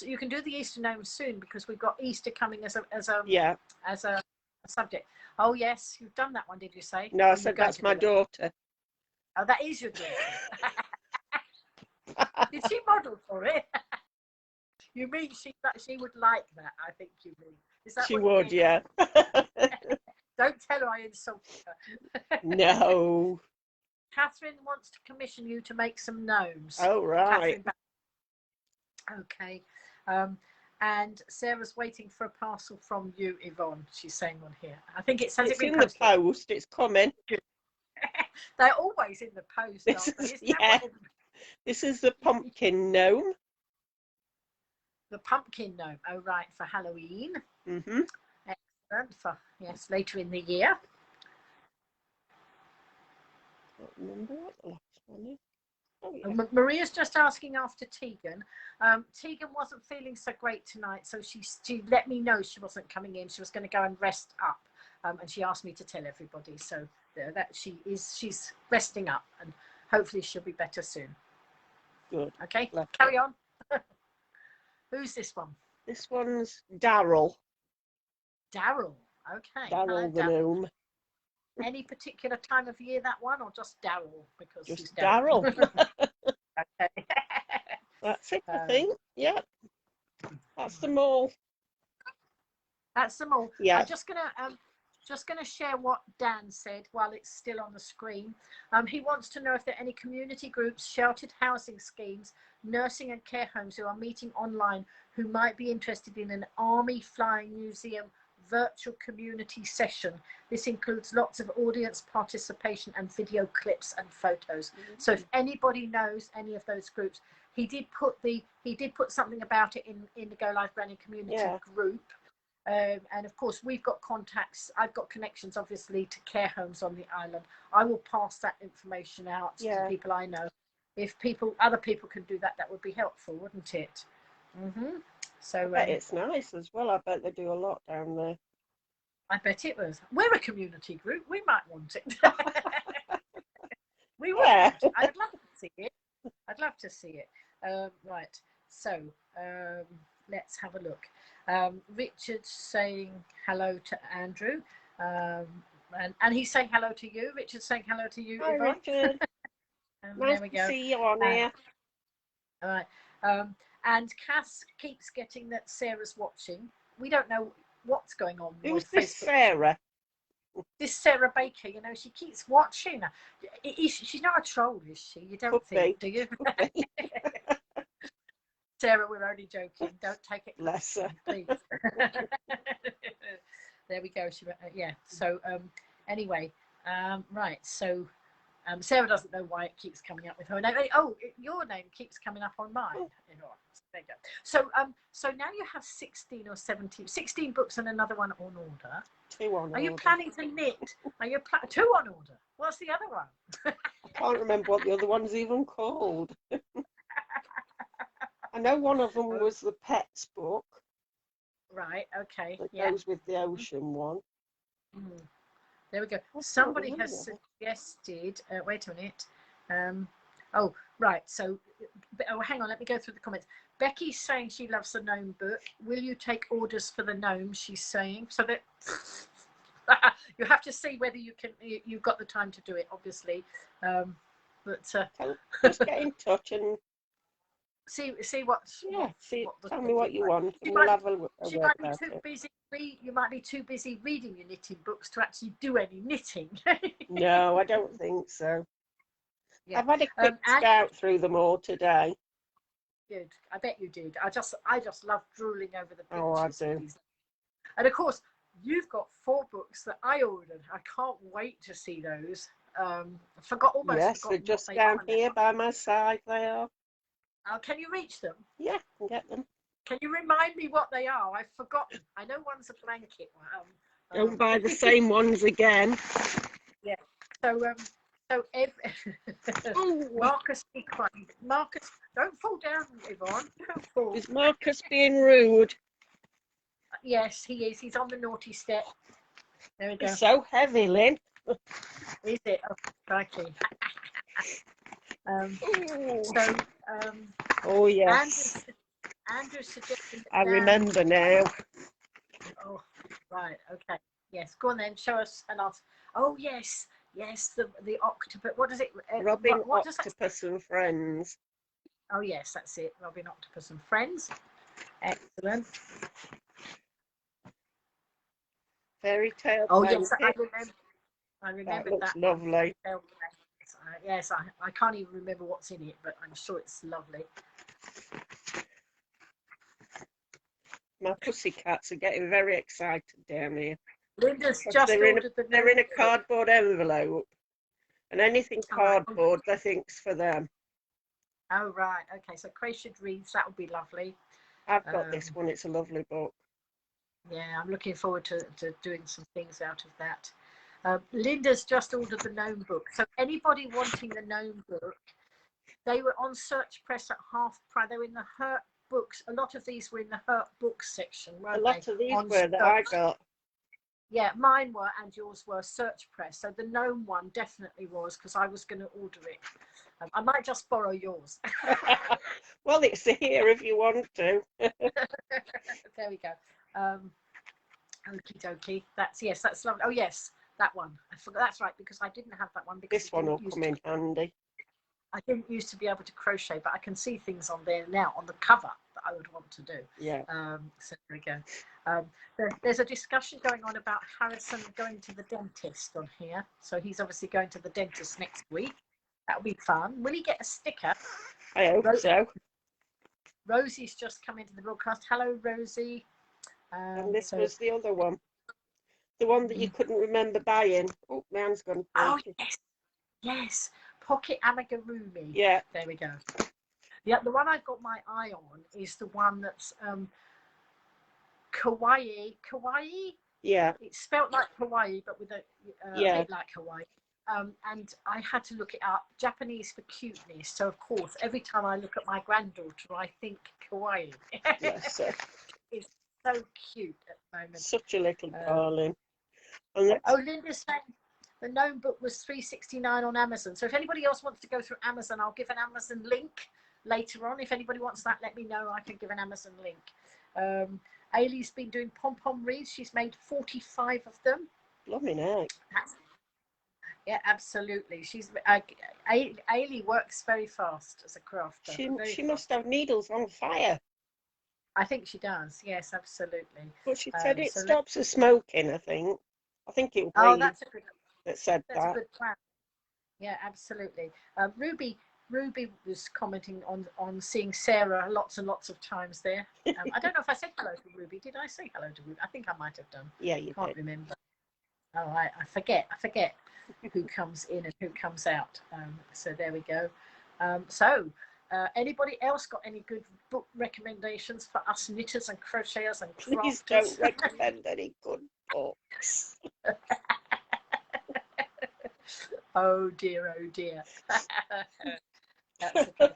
You can do the Easter gnome soon because we've got Easter coming as a subject. Oh yes, you've done that one, did you say? No, I said that's my daughter. Oh, that is your daughter. Did she model for it? You mean she would like that? I think you mean. Is that She what you would, mean? yeah. Don't tell her I insulted her. No. Catherine wants to commission you to make some gnomes. Oh, right. Okay. And Sarah's waiting for a parcel from you, Yvonne. She's saying on here. I think it says It's been in posted. the post. It's coming. They're always in the post, aren't they? Yeah. This is the pumpkin gnome. The pumpkin gnome. Oh, right, for Halloween. Mm-hmm. Excellent. For, yes, later in the year. I don't remember what the last one is. Oh, yeah. Maria's just asking after Tegan. Tegan wasn't feeling so great tonight, so she let me know she wasn't coming in. She was going to go and rest up, and she asked me to tell everybody. So that she's resting up, and hopefully she'll be better soon. Good. Okay, Left carry on. Who's this one? This one's Daryl. Daryl. Okay. Daryl the gnome. Any particular time of year that one, or just Daryl? Because Just he's Daryl. Okay. That's it, I think. Yeah. That's them all. That's them all. Yeah. I'm just gonna share what Dan said while it's still on the screen. He wants to know if there are any community groups, sheltered housing schemes, nursing and care homes who are meeting online who might be interested in an Army Flying Museum virtual community session. This includes lots of audience participation and video clips and photos. Mm-hmm. So if anybody knows any of those groups, he did put something about it in the Golivegranny community group. And of course we've got contacts. I've got connections obviously to care homes on the island. I will pass that information out to people I know. If other people can do that, that would be helpful, wouldn't it? Mm-hmm. So I bet it's nice as well. I bet they do a lot down there. I bet it was. We're a community group. We might want it. We would. Yeah. I'd love to see it. I'd love to see it. Right. So let's have a look. Richard's saying hello to Andrew. And he's saying hello to you. Richard's saying hello to you, Hi, Yvonne. Richard. Nice to see you on here. All right. And Cass keeps getting that Sarah's watching. We don't know what's going on. Who's this Sarah? This Sarah Baker, she keeps watching. She's not a troll, is she? You don't think, do you? Sarah, we're only joking. Don't take it Bless her. please. There we go. Yeah. So anyway, right. So Sarah doesn't know why it keeps coming up with her name. Oh, your name keeps coming up on mine. There you go. So now you have 16 or 16 books and another one on order. 2 on order. Are you planning to knit? Are you 2 on order? What's the other one? I can't remember what the other one's even called. I know one of them was the pets book. Right. Okay. That goes with the ocean one. Mm. There we go. Somebody has suggested. Wait a minute. Oh, right. So, hang on. Let me go through the comments. Becky's saying she loves the gnome book. Will you take orders for the gnome? She's saying so that you have to see whether you can. You've got the time to do it, obviously. But just get in touch and see what. Yeah. Tell me what you like. want, and we'll have a word about it. You might be too busy reading your knitting books to actually do any knitting. No, I don't think so. Yeah. I've had a quick scout through them all today. Good. I bet you did. I just love drooling over the pictures. Oh, I do. And of course, you've got 4 books that I ordered. I can't wait to see those. I forgot almost. Yes, they're just down here by my side. They are. Can you reach them? Yeah, I can get them. Can you remind me what they are? I've forgotten. I know one's a blanket. Don't buy the same ones again. Yeah. So Marcus, be quiet. Marcus, don't fall down, Yvonne. Don't fall. Is Marcus being rude? Yes, he is. He's on the naughty step. There we go. It's so heavy, Lynn. Is it? Oh, crikey. Oh yes. Andrew suggested. I remember now. Oh, right. Okay. Yes. Go on then. Show us and I'll. Oh yes. Yes. The octopus. What does it? Robin what Octopus and Friends. Oh yes, that's it. Robin Octopus and Friends. Excellent. Fairy tale. Oh yes, I remember that. Looks that lovely. Yes, I can't even remember what's in it, but I'm sure it's lovely. My pussycats are getting very excited down here. Linda's just ordered they're in a cardboard envelope, and anything cardboard they think's for them. Oh right, okay. So Crochet Reads, that would be lovely. I've got this one. It's a lovely book. Yeah, I'm looking forward to doing some things out of that. Linda's just ordered the gnome book. So anybody wanting the gnome book, they were on Search Press at half price. They were in the Hurt Books. A lot of these were in the Hurt Books section. A lot of these were that I got. Yeah, mine were and yours were Search Press. So the gnome one definitely was because I was going to order it. I might just borrow yours. Well, it's here if you want to. There we go. Okie dokie. That's lovely. Oh yes, that one. I forgot. That's right, because I didn't have that one. Because this one will come in handy. I didn't used to be able to crochet, but I can see things on there now on the cover that I would want to do. Yeah. So there we go. There's a discussion going on about Harrison going to the dentist on here. So he's obviously going to the dentist next week. That'll be fun. Will he get a sticker? I hope so. Rosie's just come into the broadcast. Hello, Rosie. And this was the other one. The one that you couldn't remember buying. Oh, my hand's gone. Oh, yes. Yes. Pocket Amigurumi. Yeah. There we go. Yeah, the one I've got my eye on is the one that's Kawaii. Kawaii? Yeah. It's spelt like Hawaii, but with a bit like Hawaii. And I had to look it up. Japanese for cuteness. So, of course, every time I look at my granddaughter, I think Kawaii. Yes, it's so cute at the moment. Such a little darling. Linda's saying the gnome book was $3.69 on Amazon. So if anybody else wants to go through Amazon, I'll give an Amazon link later on. If anybody wants that, let me know. I can give an Amazon link. Ailey's been doing pom-pom wreaths. She's made 45 of them. Blooming heck. Yeah, absolutely. She's Ailey works very fast as a crafter. She must have needles on fire. I think she does. Yes, absolutely. But she said it stops the smoking. I think it was. Oh, that's a good. That said that's a good plan. Yeah, absolutely. Ruby, Ruby was commenting on seeing Sarah lots and lots of times there. I don't know if I said hello to Ruby. Did I say hello to Ruby? I think I might have done. Yeah, you Can't did. remember. All right, I forget who comes in and who comes out. So there we go. Anybody else got any good book recommendations for us knitters and crocheters and crafters? Please don't recommend any good books. Oh dear, oh dear. That's okay.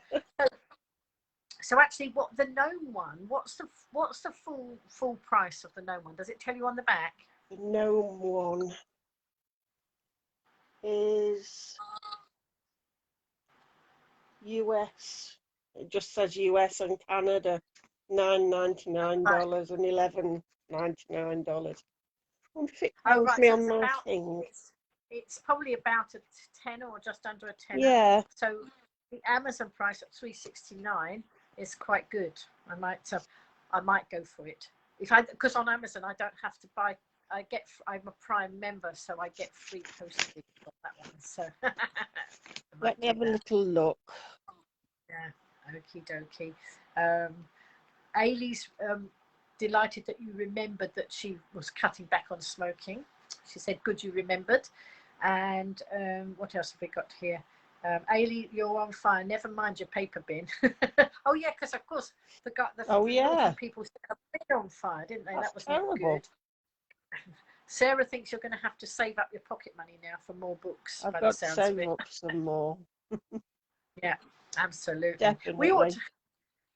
So actually, what the gnome one? What's the full price of the gnome one? Does it tell you on the back? The gnome one is US. It just says US and Canada, $9.99 and $11.99. I wonder if it tells me so on my thing. It's probably about a 10 or just under a 10. Yeah. So the Amazon price at $3.69 is quite good. I might go for it because on Amazon I don't have to buy. I'm a Prime member, so I get free postage on that one. So let me have a little look. Yeah, okie dokie. Ailey's delighted that you remembered that she was cutting back on smoking. She said, "Good, you remembered." And what else have we got here? Ailey, you're on fire. Never mind your paper bin. Oh yeah, because of course the people set a bin on fire, didn't they? That was terrible. Not good. Sarah thinks you're going to have to save up your pocket money now for more books. I've got to save up some more. Yeah, absolutely. Definitely.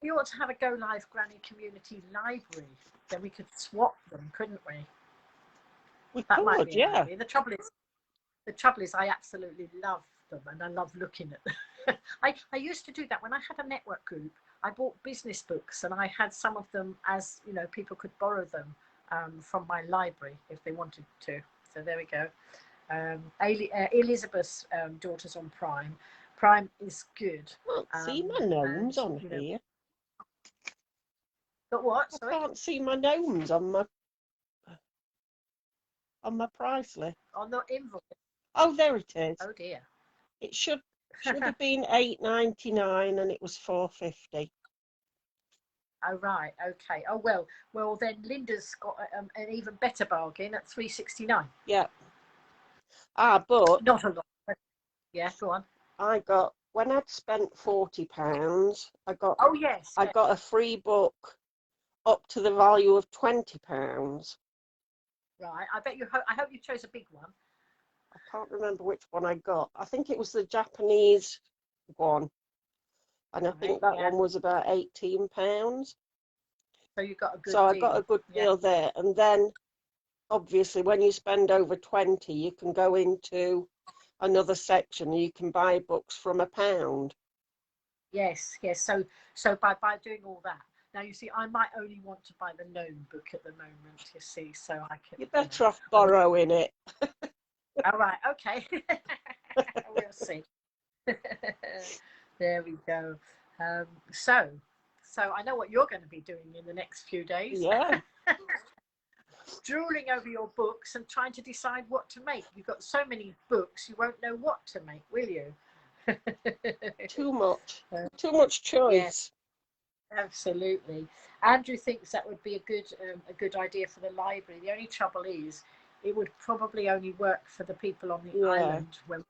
We ought to have a Go Live Granny community library. Then we could swap them, couldn't we? That might be yeah. The trouble is, I absolutely love them and I love looking at them. I used to do that when I had a network group. I bought business books and I had some of them as people could borrow them from my library if they wanted to. So there we go. Elizabeth's daughter's on Prime. Prime is good. I can't see my gnomes on here. But what? Sorry? I can't see my gnomes on my price list. On the invoice. Oh, there it is. Oh dear. It should have been $8.99 and it was $4.50. Oh right, okay. Oh well then Linda's got an even better bargain at $3.69. Yeah. But not a lot. But yeah, go on. I got when I'd spent £40, I got I got a free book up to the value of £20. Right. I hope you chose a big one. I can't remember which one I got. I think it was the Japanese one. And I think that one was about £18. So you got a good deal. I got a good deal there. And then obviously when you spend over 20, you can go into another section. You can buy books from £1. Yes. So by doing all that. Now you see, I might only want to buy the gnome book at the moment, you see, so I can... You're better off borrowing it. All right, okay. We'll see. There we go. So I know what you're going to be doing in the next few days. Yeah. Drooling over your books and trying to decide what to make. You've got so many books, you won't know what to make, will you? Too much choice. Yes. Absolutely. Andrew thinks that would be a good idea for the library. The only trouble is it would probably only work for the people on the island when we're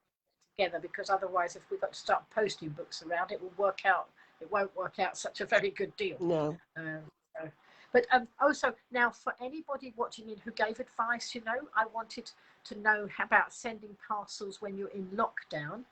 together, because otherwise if we've got to start posting books around, it won't work out such a very good deal. No. But also now for anybody watching in who gave advice, I wanted to know about sending parcels when you're in lockdown.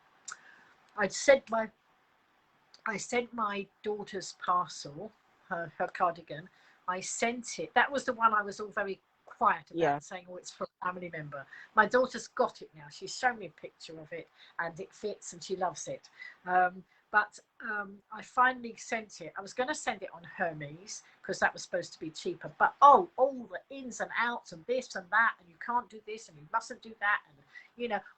I sent my daughter's parcel, her cardigan. I sent it. That was the one I was all very quiet about, saying, oh, it's for a family member. My daughter's got it now. She's shown me a picture of it and it fits and she loves it. But I finally sent it. I was going to send it on Hermes because that was supposed to be cheaper. But all the ins and outs and this and that, and you can't do this and you mustn't do that. And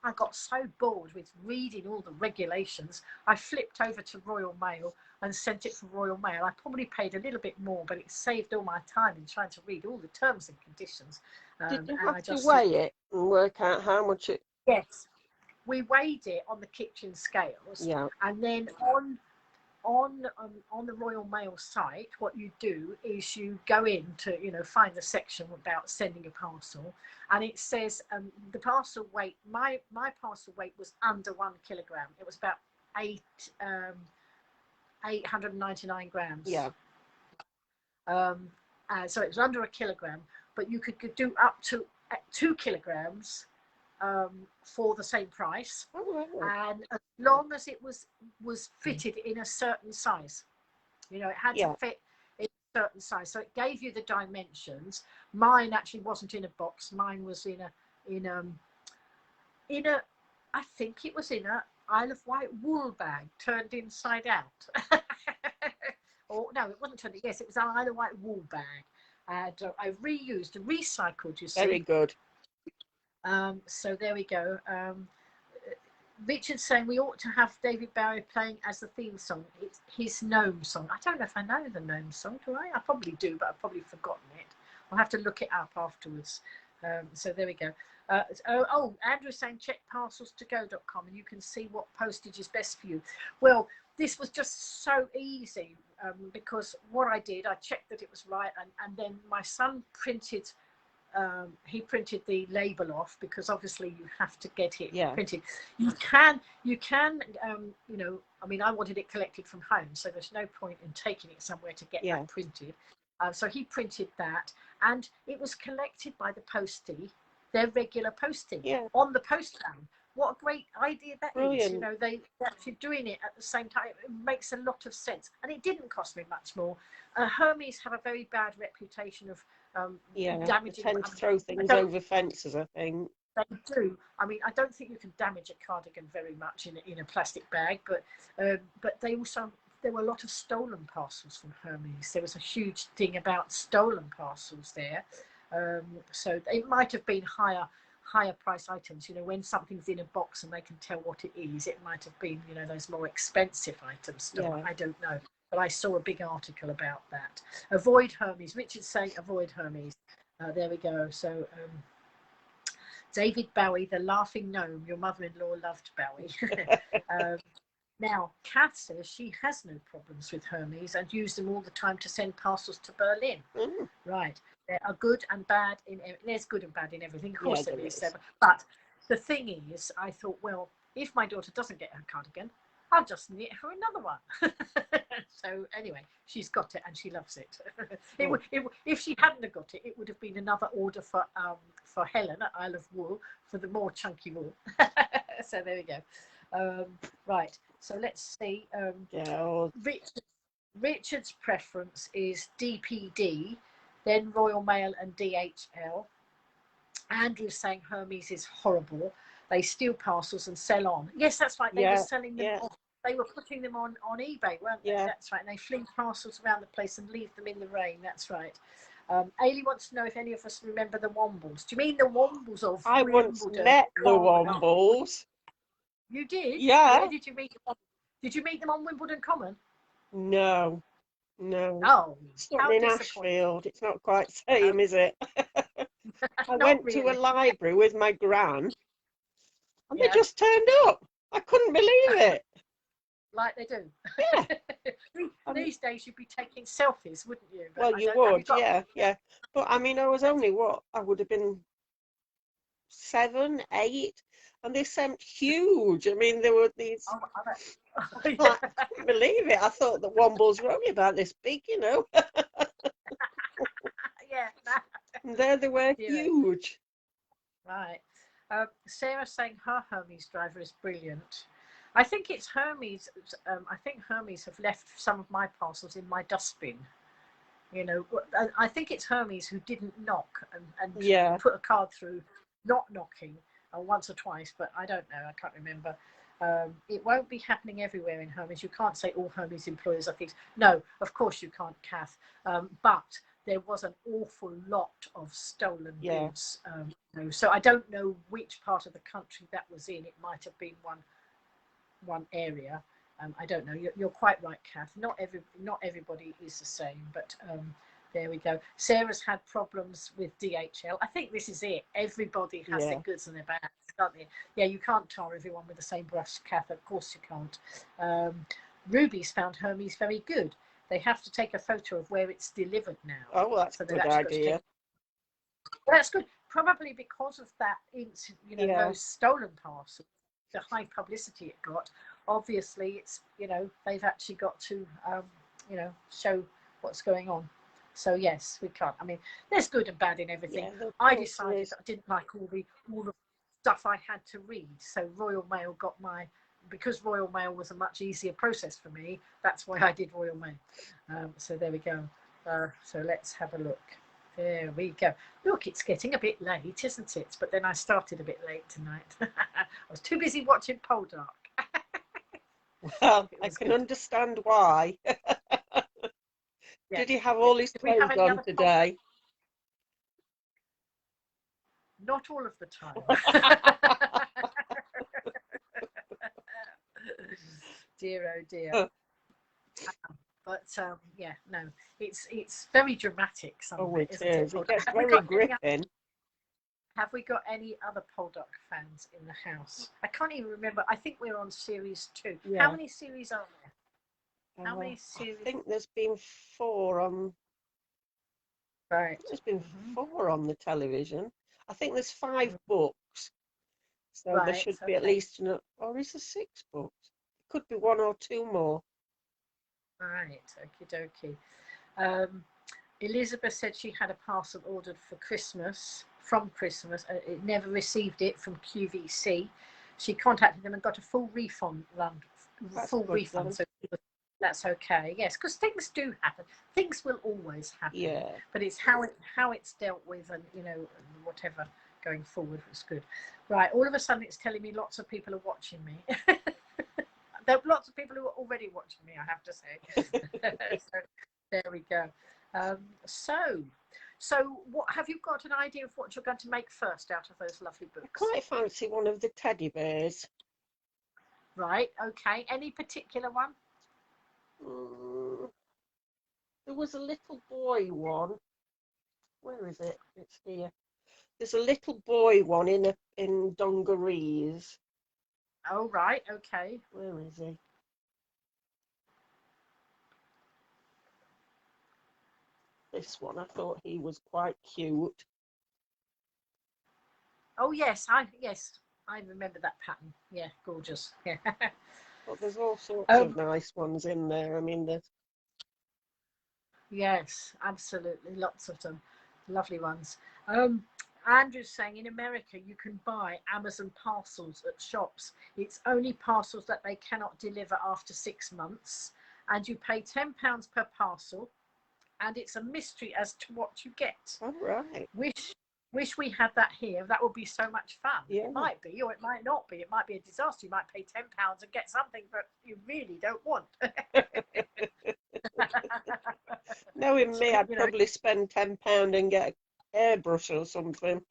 I got so bored with reading all the regulations. I flipped over to Royal Mail and sent it from Royal Mail. I probably paid a little bit more, but it saved all my time in trying to read all the terms and conditions. Did you have to weigh it and work out how much it... Yes. we weighed it on the kitchen scales, Yeah. and then on the Royal Mail site, what you do is you go in to, you know, find the section about sending a parcel, and it says the parcel weight. My parcel weight was under 1 kilogram. It was about 899 grams. Yeah. So it was under a kilogram, but you could do up to 2 kilograms for the same price, and as long as it was fitted in a certain size, you know, it had to fit in a certain size. So it gave you the dimensions. Mine actually wasn't in a box. Mine was in a I think it was in a Isle of Wight wool bag turned inside out. Or no, it wasn't turned. Yes, it was an Isle of Wight wool bag, and I reused and recycled. You see, very good. So there we go. Richard's saying we ought to have David Bowie playing as the theme song. It's his gnome song. I don't know if I know the gnome song, do I? I probably do, but I've probably forgotten it. I'll have to look it up afterwards. So there we go. Andrew's saying check parcelstogo.com and you can see what postage is best for you. Well, this was just so easy because what I did, I checked that it was right, and then my son printed. He printed the label off because obviously you have to get it printed. You can, you know, I mean, I wanted it collected from home, so there's no point in taking it somewhere to get that printed. So he printed that, and it was collected by the postie, their regular postie, on the postman. What a great idea that is. You know, they're actually doing it at the same time. It makes a lot of sense. And it didn't cost me much more. Hermes have a very bad reputation of damaging. They tend to throw things over fences, I think. They do. I mean, I don't think you can damage a cardigan very much in a plastic bag, but they also, there were a lot of stolen parcels from Hermes. There was a huge thing about stolen parcels there. So it might have been higher price items, you know, when something's in a box and they can tell what it is. It might have been, you know, those more expensive items. I don't know, but I saw a big article about that. Avoid Hermes. Richard's saying avoid Hermes. There we go. So David Bowie, the laughing gnome. Your mother-in-law loved Bowie. Now Kath says she has no problems with Hermes and used them all the time to send parcels to Berlin. Right. There are good and bad in. There's good and bad in everything. Of course there is. But the thing is, I thought, well, if my daughter doesn't get her cardigan, I'll just knit her another one. So anyway, she's got it and she loves it. If she hadn't have got it, it would have been another order for Helen at Isle of Wool for the more chunky wool. So there we go. Right. So let's see. Richard's preference is DPD. Then Royal Mail and DHL. Andrew's saying Hermes is horrible. They steal parcels and sell on. Yes, that's right. They were selling them off. They were putting them on eBay, weren't they? That's right. And they fling parcels around the place and leave them in the rain. That's right. Ailey wants to know if any of us remember the Wombles. Do you mean the Wombles of I once met the Wombles. You did? Yeah. Where did you meet them? Did you meet them on Wimbledon Common? No. Oh, it's not in Ashfield. It's not quite the same, is it? I went to a library with my gran, and they just turned up. I couldn't believe it. Like they do. Yeah. These days you'd be taking selfies, wouldn't you? But well, you would, yeah. But I mean, I was only I would have been 7, 8, and they seemed huge. I mean, there were these. I couldn't believe it. I thought the Wombles were only about this big, you know. And there they were, huge. Right. Sarah saying her Hermes driver is brilliant. I think it's Hermes. I think Hermes have left some of my parcels in my dustbin. You know, I think it's Hermes who didn't knock and put a card through, not knocking once or twice, but I don't know. I can't remember. It won't be happening everywhere in Hermes. You can't say all Hermes employers are thieves. No, of course you can't, Kath. But there was an awful lot of stolen goods. You know, so I don't know which part of the country that was in. It might have been one area. I don't know. You're quite right, Kath. Not everybody is the same, but There we go. Sarah's had problems with DHL. I think this is it. Everybody has their goods and their bads, can't they? Yeah, you can't tar everyone with the same brush, Kath. Of course you can't. Ruby's found Hermes very good. They have to take a photo of where it's delivered now. Oh, that's a good idea. That's good. Probably because of that, those stolen parcels, the high publicity it got. Obviously, it's, they've actually got to, show what's going on. So yes, we can't. I mean, there's good and bad in everything. Yeah, I decided that I didn't like all the stuff I had to read. So Royal Mail got because Royal Mail was a much easier process for me. That's why I did Royal Mail. So there we go. So let's have a look. There we go. Look, it's getting a bit late, isn't it? But then I started a bit late tonight. I was too busy watching Poldark. Well, I can understand why. Did he have all his clothes on today? Not all of the time. Dear, oh dear. But yeah, no, it's very dramatic. It is. It gets very gripping. Have we got any other Poldark fans in the house? I can't even remember. I think we're on series 2. Yeah. How many series are there? How many series? I think there's been 4 on. Right. There's been 4 on the television. I think there's 5 books. So there should be at least, or is there 6 books? It could be 1 or 2 more. Right, okie dokie. Elizabeth said she had a parcel ordered for Christmas, it never received it from QVC. She contacted them and got a full refund. So that's okay. Yes, because things do happen. Things will always happen. Yeah. But it's how it's dealt with, and whatever going forward was good. Right. All of a sudden, it's telling me lots of people are watching me. There are lots of people who are already watching me, I have to say. So there we go. So what have you got an idea of what you're going to make first out of those lovely books? I quite fancy one of the teddy bears. Right, okay. Any particular one? There was a little boy one. Where is it? It's here. There's a little boy one in dungarees. Oh, right, okay. Where is he? This one, I thought he was quite cute. Oh, yes, I remember that pattern. Yeah, gorgeous. Yeah. But there's all sorts of nice ones in there. I mean, there's... Yes, absolutely. Lots of them. Lovely ones. Andrew's saying in America you can buy Amazon parcels at shops. It's only parcels that they cannot deliver after 6 months, and you pay £10 per parcel, and it's a mystery as to what you get. All right. Wish we had that here. That would be so much fun. Yeah. It might be, or it might not be. It might be a disaster. You might pay £10 and get something that you really don't want. Knowing me, I'd probably spend £10 and get an airbrush or something.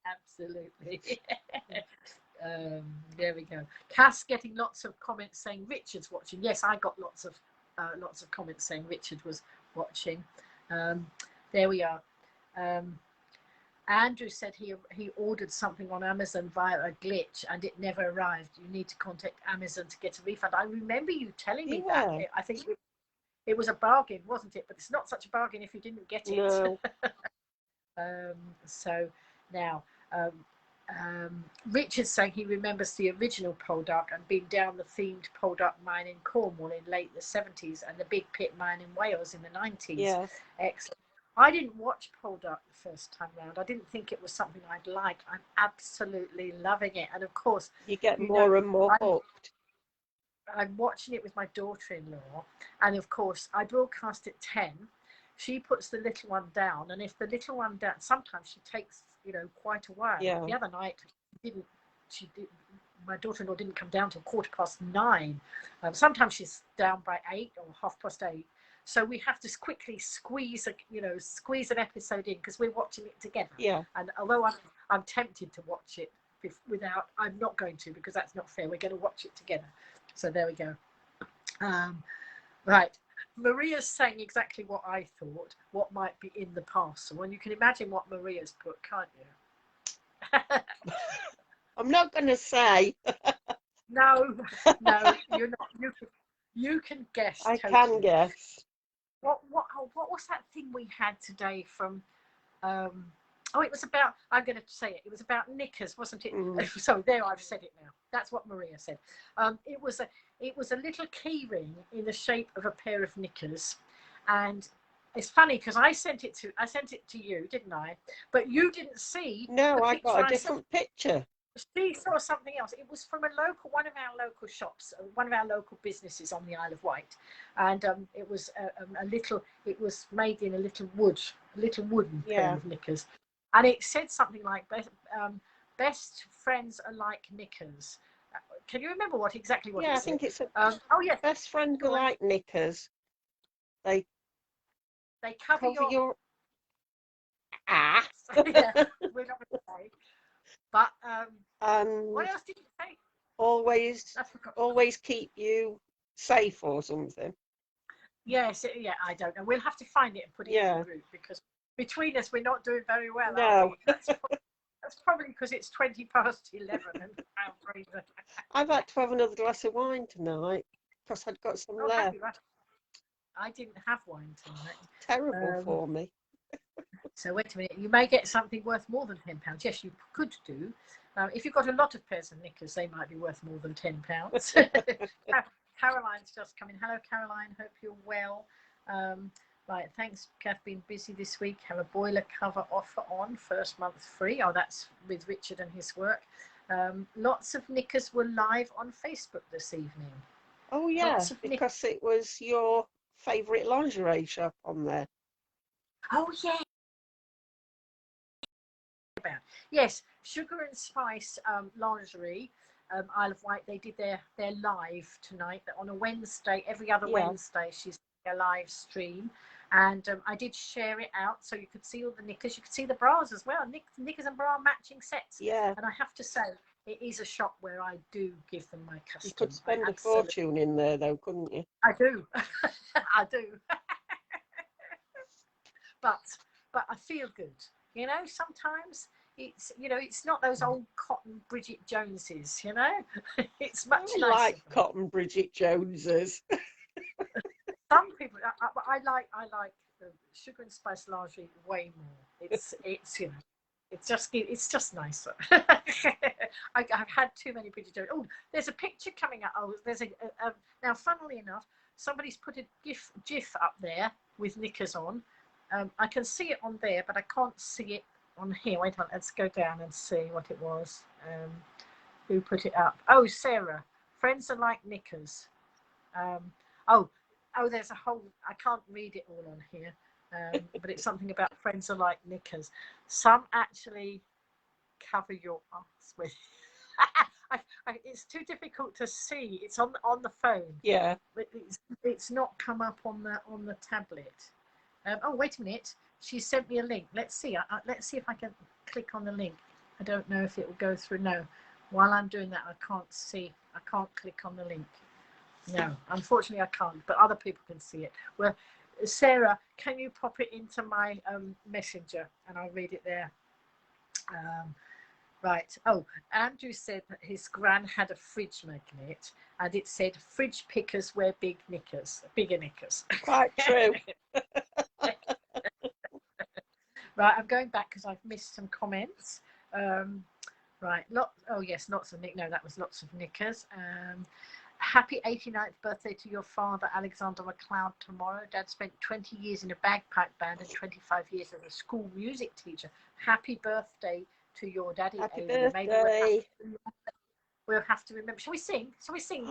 Absolutely. There we go. Cass getting lots of comments saying Richard's watching. Yes, I got lots of comments saying Richard was watching. There we are. Andrew said he ordered something on Amazon via a glitch and it never arrived. You need to contact Amazon to get a refund. I remember you telling me that. I think it was a bargain, wasn't it? But it's not such a bargain if you didn't get it. No. So now Richard's saying he remembers the original Poldark and being down the themed Poldark mine in Cornwall in late the 70s and the Big Pit mine in Wales in the 90s. Yeah. Excellent. I didn't watch Poldark the first time round. I didn't think it was something I'd like. I'm absolutely loving it. And of course, you get more and more hooked. I'm watching it with my daughter-in-law. And of course, I broadcast at 10. She puts the little one down. And if the little one down, sometimes she takes, quite a while. Yeah. The other night, my daughter-in-law didn't come down till 9:15. Sometimes she's down by 8 or 8:30. So we have to quickly squeeze an episode in because we're watching it together. Yeah. And although I'm tempted to watch it without, I'm not going to because that's not fair. We're going to watch it together. So there we go. Right. Maria's saying exactly what I thought, what might be in the parcel. And you can imagine what Maria's put, can't you? I'm not going to say. No, you're not. You can guess. I totally. can guess. What was that thing we had today from it was about, I'm going to say it was about knickers, wasn't it? So there, I've said it now. That's what Maria said. It was a little key ring in the shape of a pair of knickers, and it's funny because I sent it to you, didn't I? But you didn't see. No, I got a different picture. She saw something else. It was from one of our local shops, one of our local businesses on the Isle of Wight, and it was it was made in a little wooden pair of knickers, and it said something like best friends are like knickers. Can you remember what it said? I think it's yes, best friends are like knickers. They cover your ass. Yeah, we're not going to say. But what else did you say? Always keep you safe or something. Yes, I don't know. We'll have to find it and put it in the group, because between us we're not doing very well. No. That's probably because it's 11:20 and I've had to have another glass of wine tonight because I'd got some left. I didn't have wine tonight. Terrible for me. So wait a minute, you may get something worth more than £10. Yes, you could do. If you've got a lot of pairs of knickers, they might be worth more than £10. Caroline's just come in. Hello, Caroline. Hope you're well. Right, thanks, Kath. Been busy this week. Have a boiler cover offer on. First month free. Oh, that's with Richard and his work. Lots of knickers were live on Facebook this evening. Oh, yeah, because it was your favourite lingerie shop on there. Oh, yeah. Yes, Sugar and Spice lingerie, Isle of Wight. They did their live tonight on a Wednesday. Every other Wednesday, she's doing a live stream, and I did share it out so you could see all the knickers. You could see the bras as well. Knickers and bra matching sets. Yeah. And I have to say, it is a shop where I do give them my custom. You could spend a fortune in there, though, couldn't you? I do. I do. But I feel good. You know, sometimes it's not those old cotton Bridget Joneses, you know. It's much nicer. I like cotton Bridget Joneses. Some people, I like the Sugar and Spice lingerie way more. It's it's just nicer. I've had too many Bridget Jones. Oh, there's a picture coming up. Oh, there's now, funnily enough, somebody's put a GIF up there with knickers on. I can see it on there, but I can't see it on here. Wait on, let's go down and see what it was. Who put it up? Oh, Sarah. Friends are like knickers. Oh, there's a whole, I can't read it all on here, but it's something about friends are like knickers. Some actually cover your ass with. It's too difficult to see. It's on the phone. Yeah. But it's not come up on the tablet. Oh, wait a minute. She sent me a link. Let's see. Let's see if I can click on the link. I don't know if it will go through. No. While I'm doing that, I can't see. I can't click on the link. No, unfortunately, I can't. But other people can see it. Well, Sarah, can you pop it into my messenger and I'll read it there. Right. Oh, Andrew said that his gran had a fridge magnet and it said fridge pickers wear bigger knickers. Quite true. Right, I'm going back because I've missed some comments. Right, lots of knickers. No, that was lots of knickers. Happy 89th birthday to your father, Alexander McLeod, tomorrow. Dad spent 20 years in a bagpipe band and 25 years as a school music teacher. Happy birthday to your daddy. Happy birthday. We'll have to remember. Shall we sing,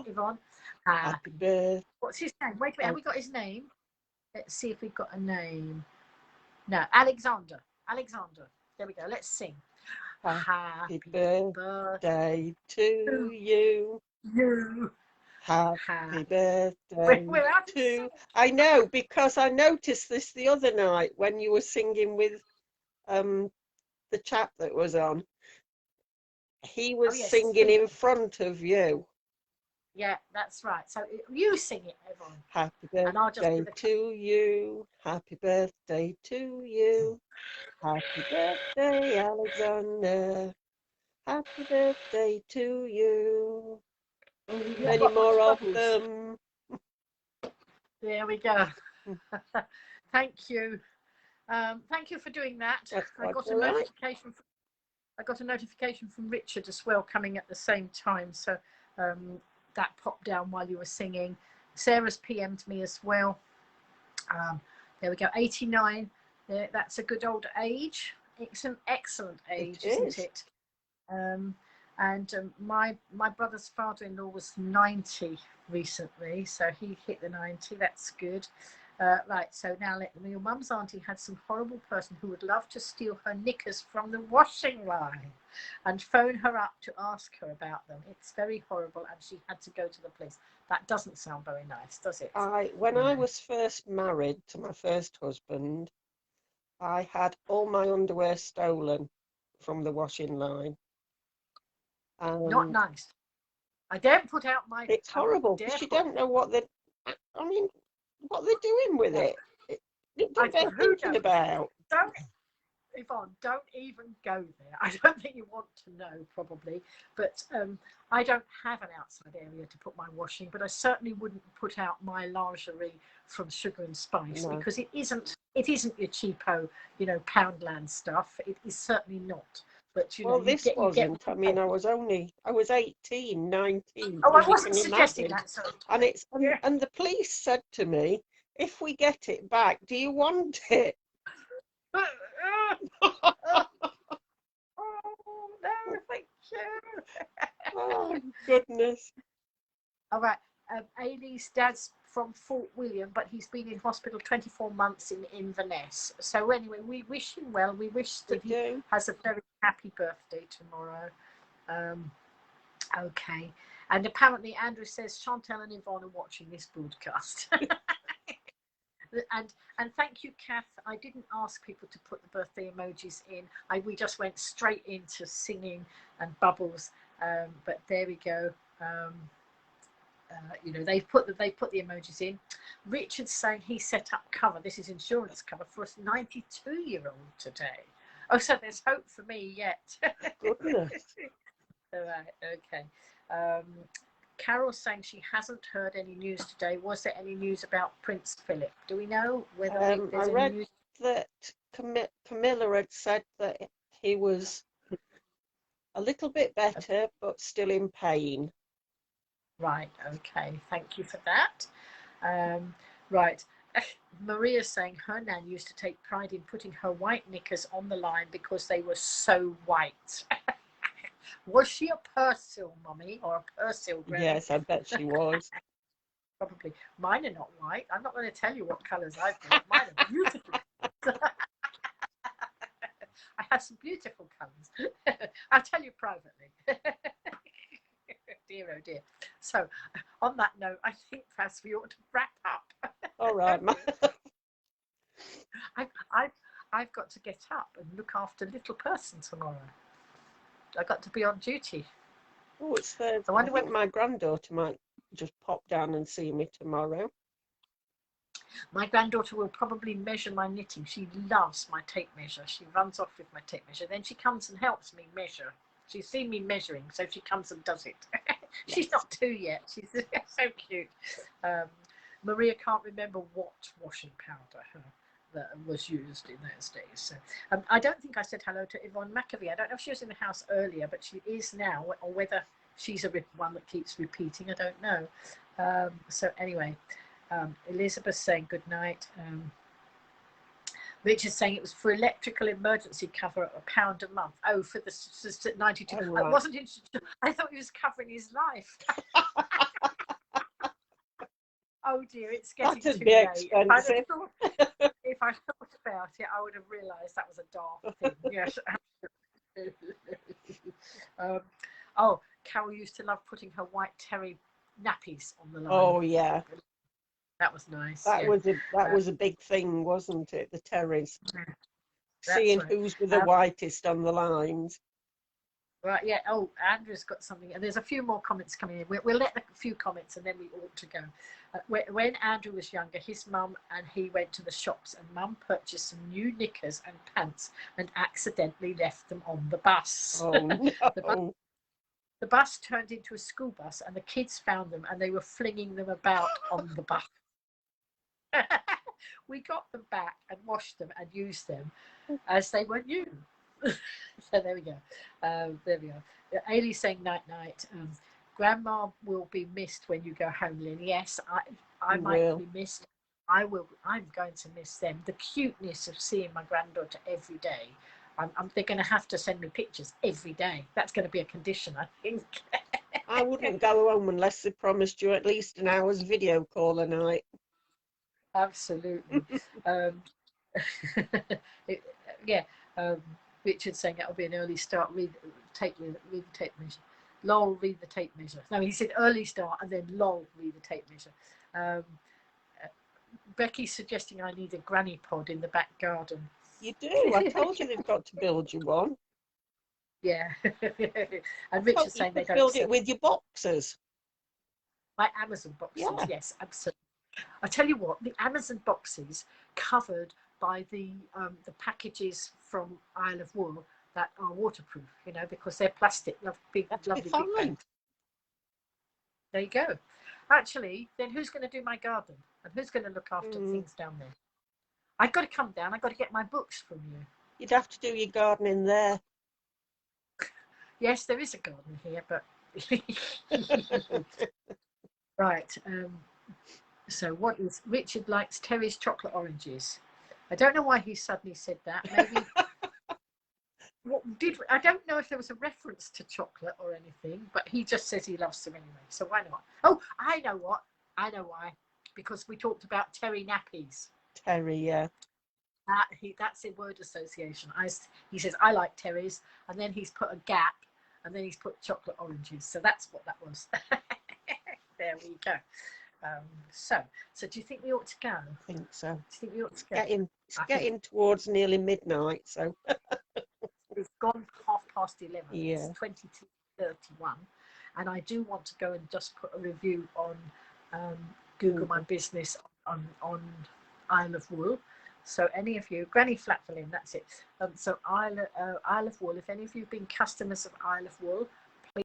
Yvonne? Happy birthday. What's his name? Wait a minute, have we got his name? Let's see if we've got a name. No, Alexander. There we go. Let's sing. Happy birthday to you. Happy birthday to. I know, because I noticed this the other night when you were singing with the chap that was on. He was singing in front of you. Yeah, that's right. So you sing it, Yvonne. Happy And I'll just birthday to you. Happy birthday to you. Happy birthday, Alexander. Happy birthday to you. Many more of them. There we go. Thank you. Thank you for doing that. That's I got a all right. notification. I got a notification from Richard as well, coming at the same time. So that popped down while you were singing. Sarah's PM'd me as well. There we go. 89. That's a good old age. It's an excellent age, isn't it? My brother's father-in-law was 90 recently, so he hit the 90. That's good. Right, so now your mum's auntie had some horrible person who would love to steal her knickers from the washing line and phone her up to ask her about them. It's very horrible, and she had to go to the police. That doesn't sound very nice, does it? When I was first married to my first husband, I had all my underwear stolen from the washing line. Not nice. I don't put out my... It's horrible because you don't know what they're doing with it. It don't they're thinking about. Yvonne, don't even go there. I don't think you want to know, probably. But I don't have an outside area to put my washing, but I certainly wouldn't put out my lingerie from Sugar and Spice, because it isn't your cheapo, Poundland stuff. It is certainly not. But this wasn't. I mean, I was 18, 19. Oh, I wasn't suggesting that. Sorry. And the police said to me, "If we get it back, do you want it?" Oh no, thank you. Oh goodness. All right. Ailey's dad's from Fort William, but he's been in hospital 24 months in Inverness. So anyway, we wish him well. We wish that he has a very happy birthday tomorrow. Okay. And apparently Andrew says Chantal and Yvonne are watching this broadcast. And thank you, Kath. I didn't ask people to put the birthday emojis in. We just went straight into singing and bubbles. But there we go. They put the emojis in. Richard's saying he set up cover. This is insurance cover for a 92-year-old today. Oh, so there's hope for me yet. Goodness. All right. Okay. Carol's saying she hasn't heard any news today. Was there any news about Prince Philip? Do we know whether there's I read any news? that Camilla had said that he was a little bit better, but still in pain. Right. Okay. Thank you for that. Right. Maria's saying her nan used to take pride in putting her white knickers on the line because they were so white. Was she a Persil, Mummy, or a Persil Granny? Yes, I bet she was. Probably. Mine are not white. I'm not going to tell you what colours I've got. Mine are beautiful. I have some beautiful colours. I'll tell you privately. Dear, oh dear. So, on that note, I think perhaps we ought to wrap up. All right. I've got to get up and look after little person tomorrow. I got to be on duty. Oh, it's Thursday. I think my granddaughter might just pop down and see me tomorrow. My granddaughter will probably measure my knitting. She loves my tape measure. She runs off with my tape measure. Then she comes and helps me measure. She's seen me measuring, so she comes and does it. She's not 2 yet. She's so cute. Maria can't remember what washing powder that was used in those days. So I don't think I said hello to Yvonne McAvee. I don't know if she was in the house earlier, but she is now, or whether she's one that keeps repeating. I don't know. So anyway, Elizabeth saying good night. Richard's saying it was for electrical emergency cover at £1 a month. Oh, for the 92. Oh, right. I wasn't interested. I thought he was covering his life. Oh dear, it's getting too late. If I thought about it, I would have realised that was a daft thing. Yes. Carol used to love putting her white terry nappies on the line. Oh yeah. That was nice. That was a big thing, wasn't it? The terries. Seeing who's with the whitest on the lines. Right, yeah. Oh, Andrew's got something, and there's a few more comments coming in. We'll let a few comments, and then we ought to go. When Andrew was younger, his mum and he went to the shops, and Mum purchased some new knickers and pants, and accidentally left them on the bus. Oh no! The bus turned into a school bus, and the kids found them, and they were flinging them about on the bus. We got them back and washed them and used them as they were new. So there we go. There we go. Ailey's saying night night. Grandma will be missed when you go home, Lynn. Yes, I might be missed. I will. I'm going to miss them. The cuteness of seeing my granddaughter every day. They're going to have to send me pictures every day. That's going to be a condition, I think. I wouldn't go home unless they promised you at least an hour's video call a night. Absolutely. Yeah. Richard's saying that'll be an early start. Read the tape measure. Lol, read the tape measure. No, he said early start and then lol, read the tape measure. Becky's suggesting I need a granny pod in the back garden. You do. I told you they've got to build you one. Yeah. And Richard's saying they don't build it with your boxes. My Amazon boxes. Yeah. Yes, absolutely. I tell you what, the Amazon boxes covered by the packages from Isle of Wool that are waterproof, you know, because they're plastic, big, lovely big bags. There you go. Actually, then who's going to do my garden? And who's going to look after things down there? I've got to come down. I've got to get my books from you. You'd have to do your gardening there. Yes, there is a garden here, but... Right. So what is... Richard likes Terry's chocolate oranges. I don't know why he suddenly said that. Maybe... I don't know if there was a reference to chocolate or anything, but he just says he loves them anyway. So why not? Oh, I know what. I know why. Because we talked about Terry nappies. Terry, yeah. That's a word association. He says, I like Terry's, and then he's put a gap, and then he's put chocolate oranges. So that's what that was. There we go. So do you think we ought to go? I think so. Do you think we ought to go? It's getting towards nearly midnight, so... It's gone 11:30. Yeah. It's 22:31, and I do want to go and just put a review on Google My Business on Isle of Wool. So any of you, Granny Flatfulin, that's it. So Isle of Wool, if any of you have been customers of Isle of Wool, please.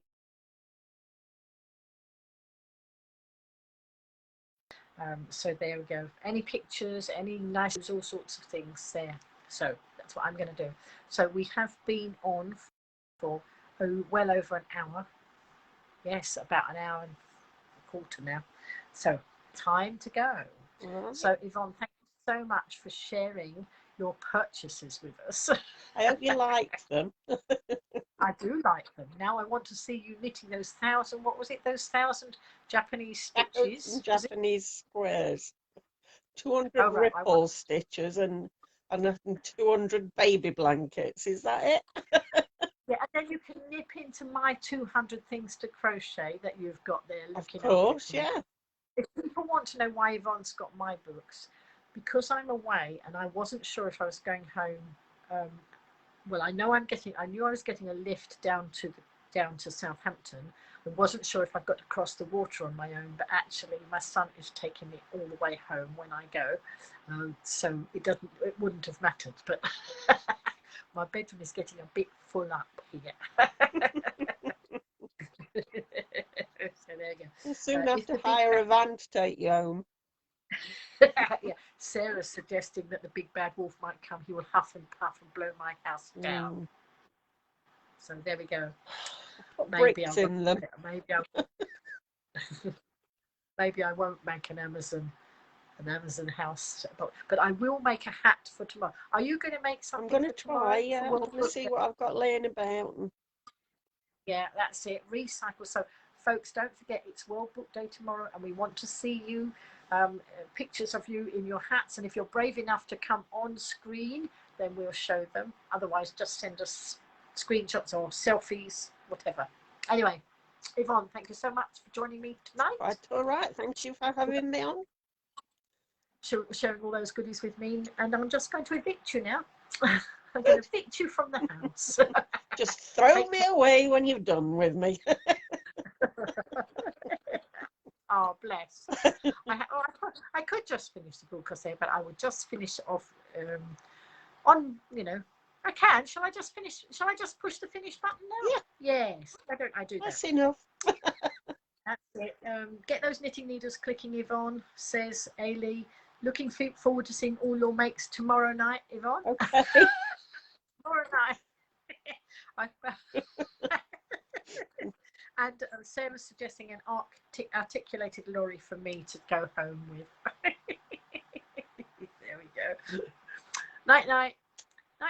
So there we go. Any pictures, any nice, all sorts of things there. So that's what I'm going to do. So we have been on for well over an hour. Yes, about an hour and a quarter now. So time to go. Mm-hmm. So Yvonne, thank you so much for sharing your purchases with us. I hope you like them. I do like them. Now I want to see you knitting those 1,000, what was it, those 1,000 Japanese stitches? Japanese squares. 200 ripple stitches and 200 baby blankets. Is that it? Yeah, and then you can nip into my 200 things to crochet that you've got there. Looking of course, yeah. If people want to know why Yvonne's got my books, because I'm away and I wasn't sure if I was going home. Well, I knew I was getting a lift down to Southampton. I wasn't sure if I got to cross the water on my own, but actually my son is taking me all the way home when I go. So it wouldn't have mattered, but my bedroom is getting a bit full up here. So there you go. You'll soon have to hire a van to take you home. Yeah, Sarah's suggesting that the big bad wolf might come. He will huff and puff and blow my house down. So there we go. Maybe in them. Maybe I won't make an Amazon house, but I will make a hat for tomorrow. Are you going to make something? I'm going to try. Yeah, I'm going to see what I've got laying about. Yeah, that's it. Recycle. So, folks, don't forget it's World Book Day tomorrow, and we want to see you. Pictures of you in your hats, and if you're brave enough to come on screen, then we'll show them. Otherwise, just send us screenshots or selfies, whatever. Anyway, Yvonne, thank you so much for joining me tonight. Right, all right. Thank you for having me on. Sharing all those goodies with me, and I'm just going to evict you now. I'm going to evict you from the house. Just throw me away when you've done with me. Oh, bless. I could just finish the book, crochet, but I would just finish off on, you know, I can. Shall I just finish? Shall I just push the finish button now? Yeah. Yes. Why don't I do that? That's enough. That's it. Get those knitting needles clicking, Yvonne, says Ailey. Looking forward to seeing all your makes tomorrow night, Yvonne. Okay. Tomorrow night. And Sarah's suggesting an articulated lorry for me to go home with. There we go. Night, night.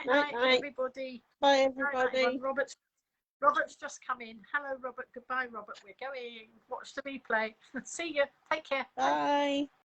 Night, everybody. Bye, everybody. Night, Robert's just come in. Hello, Robert. Goodbye, Robert. We're going. Watch the replay. See you. Take care. Bye.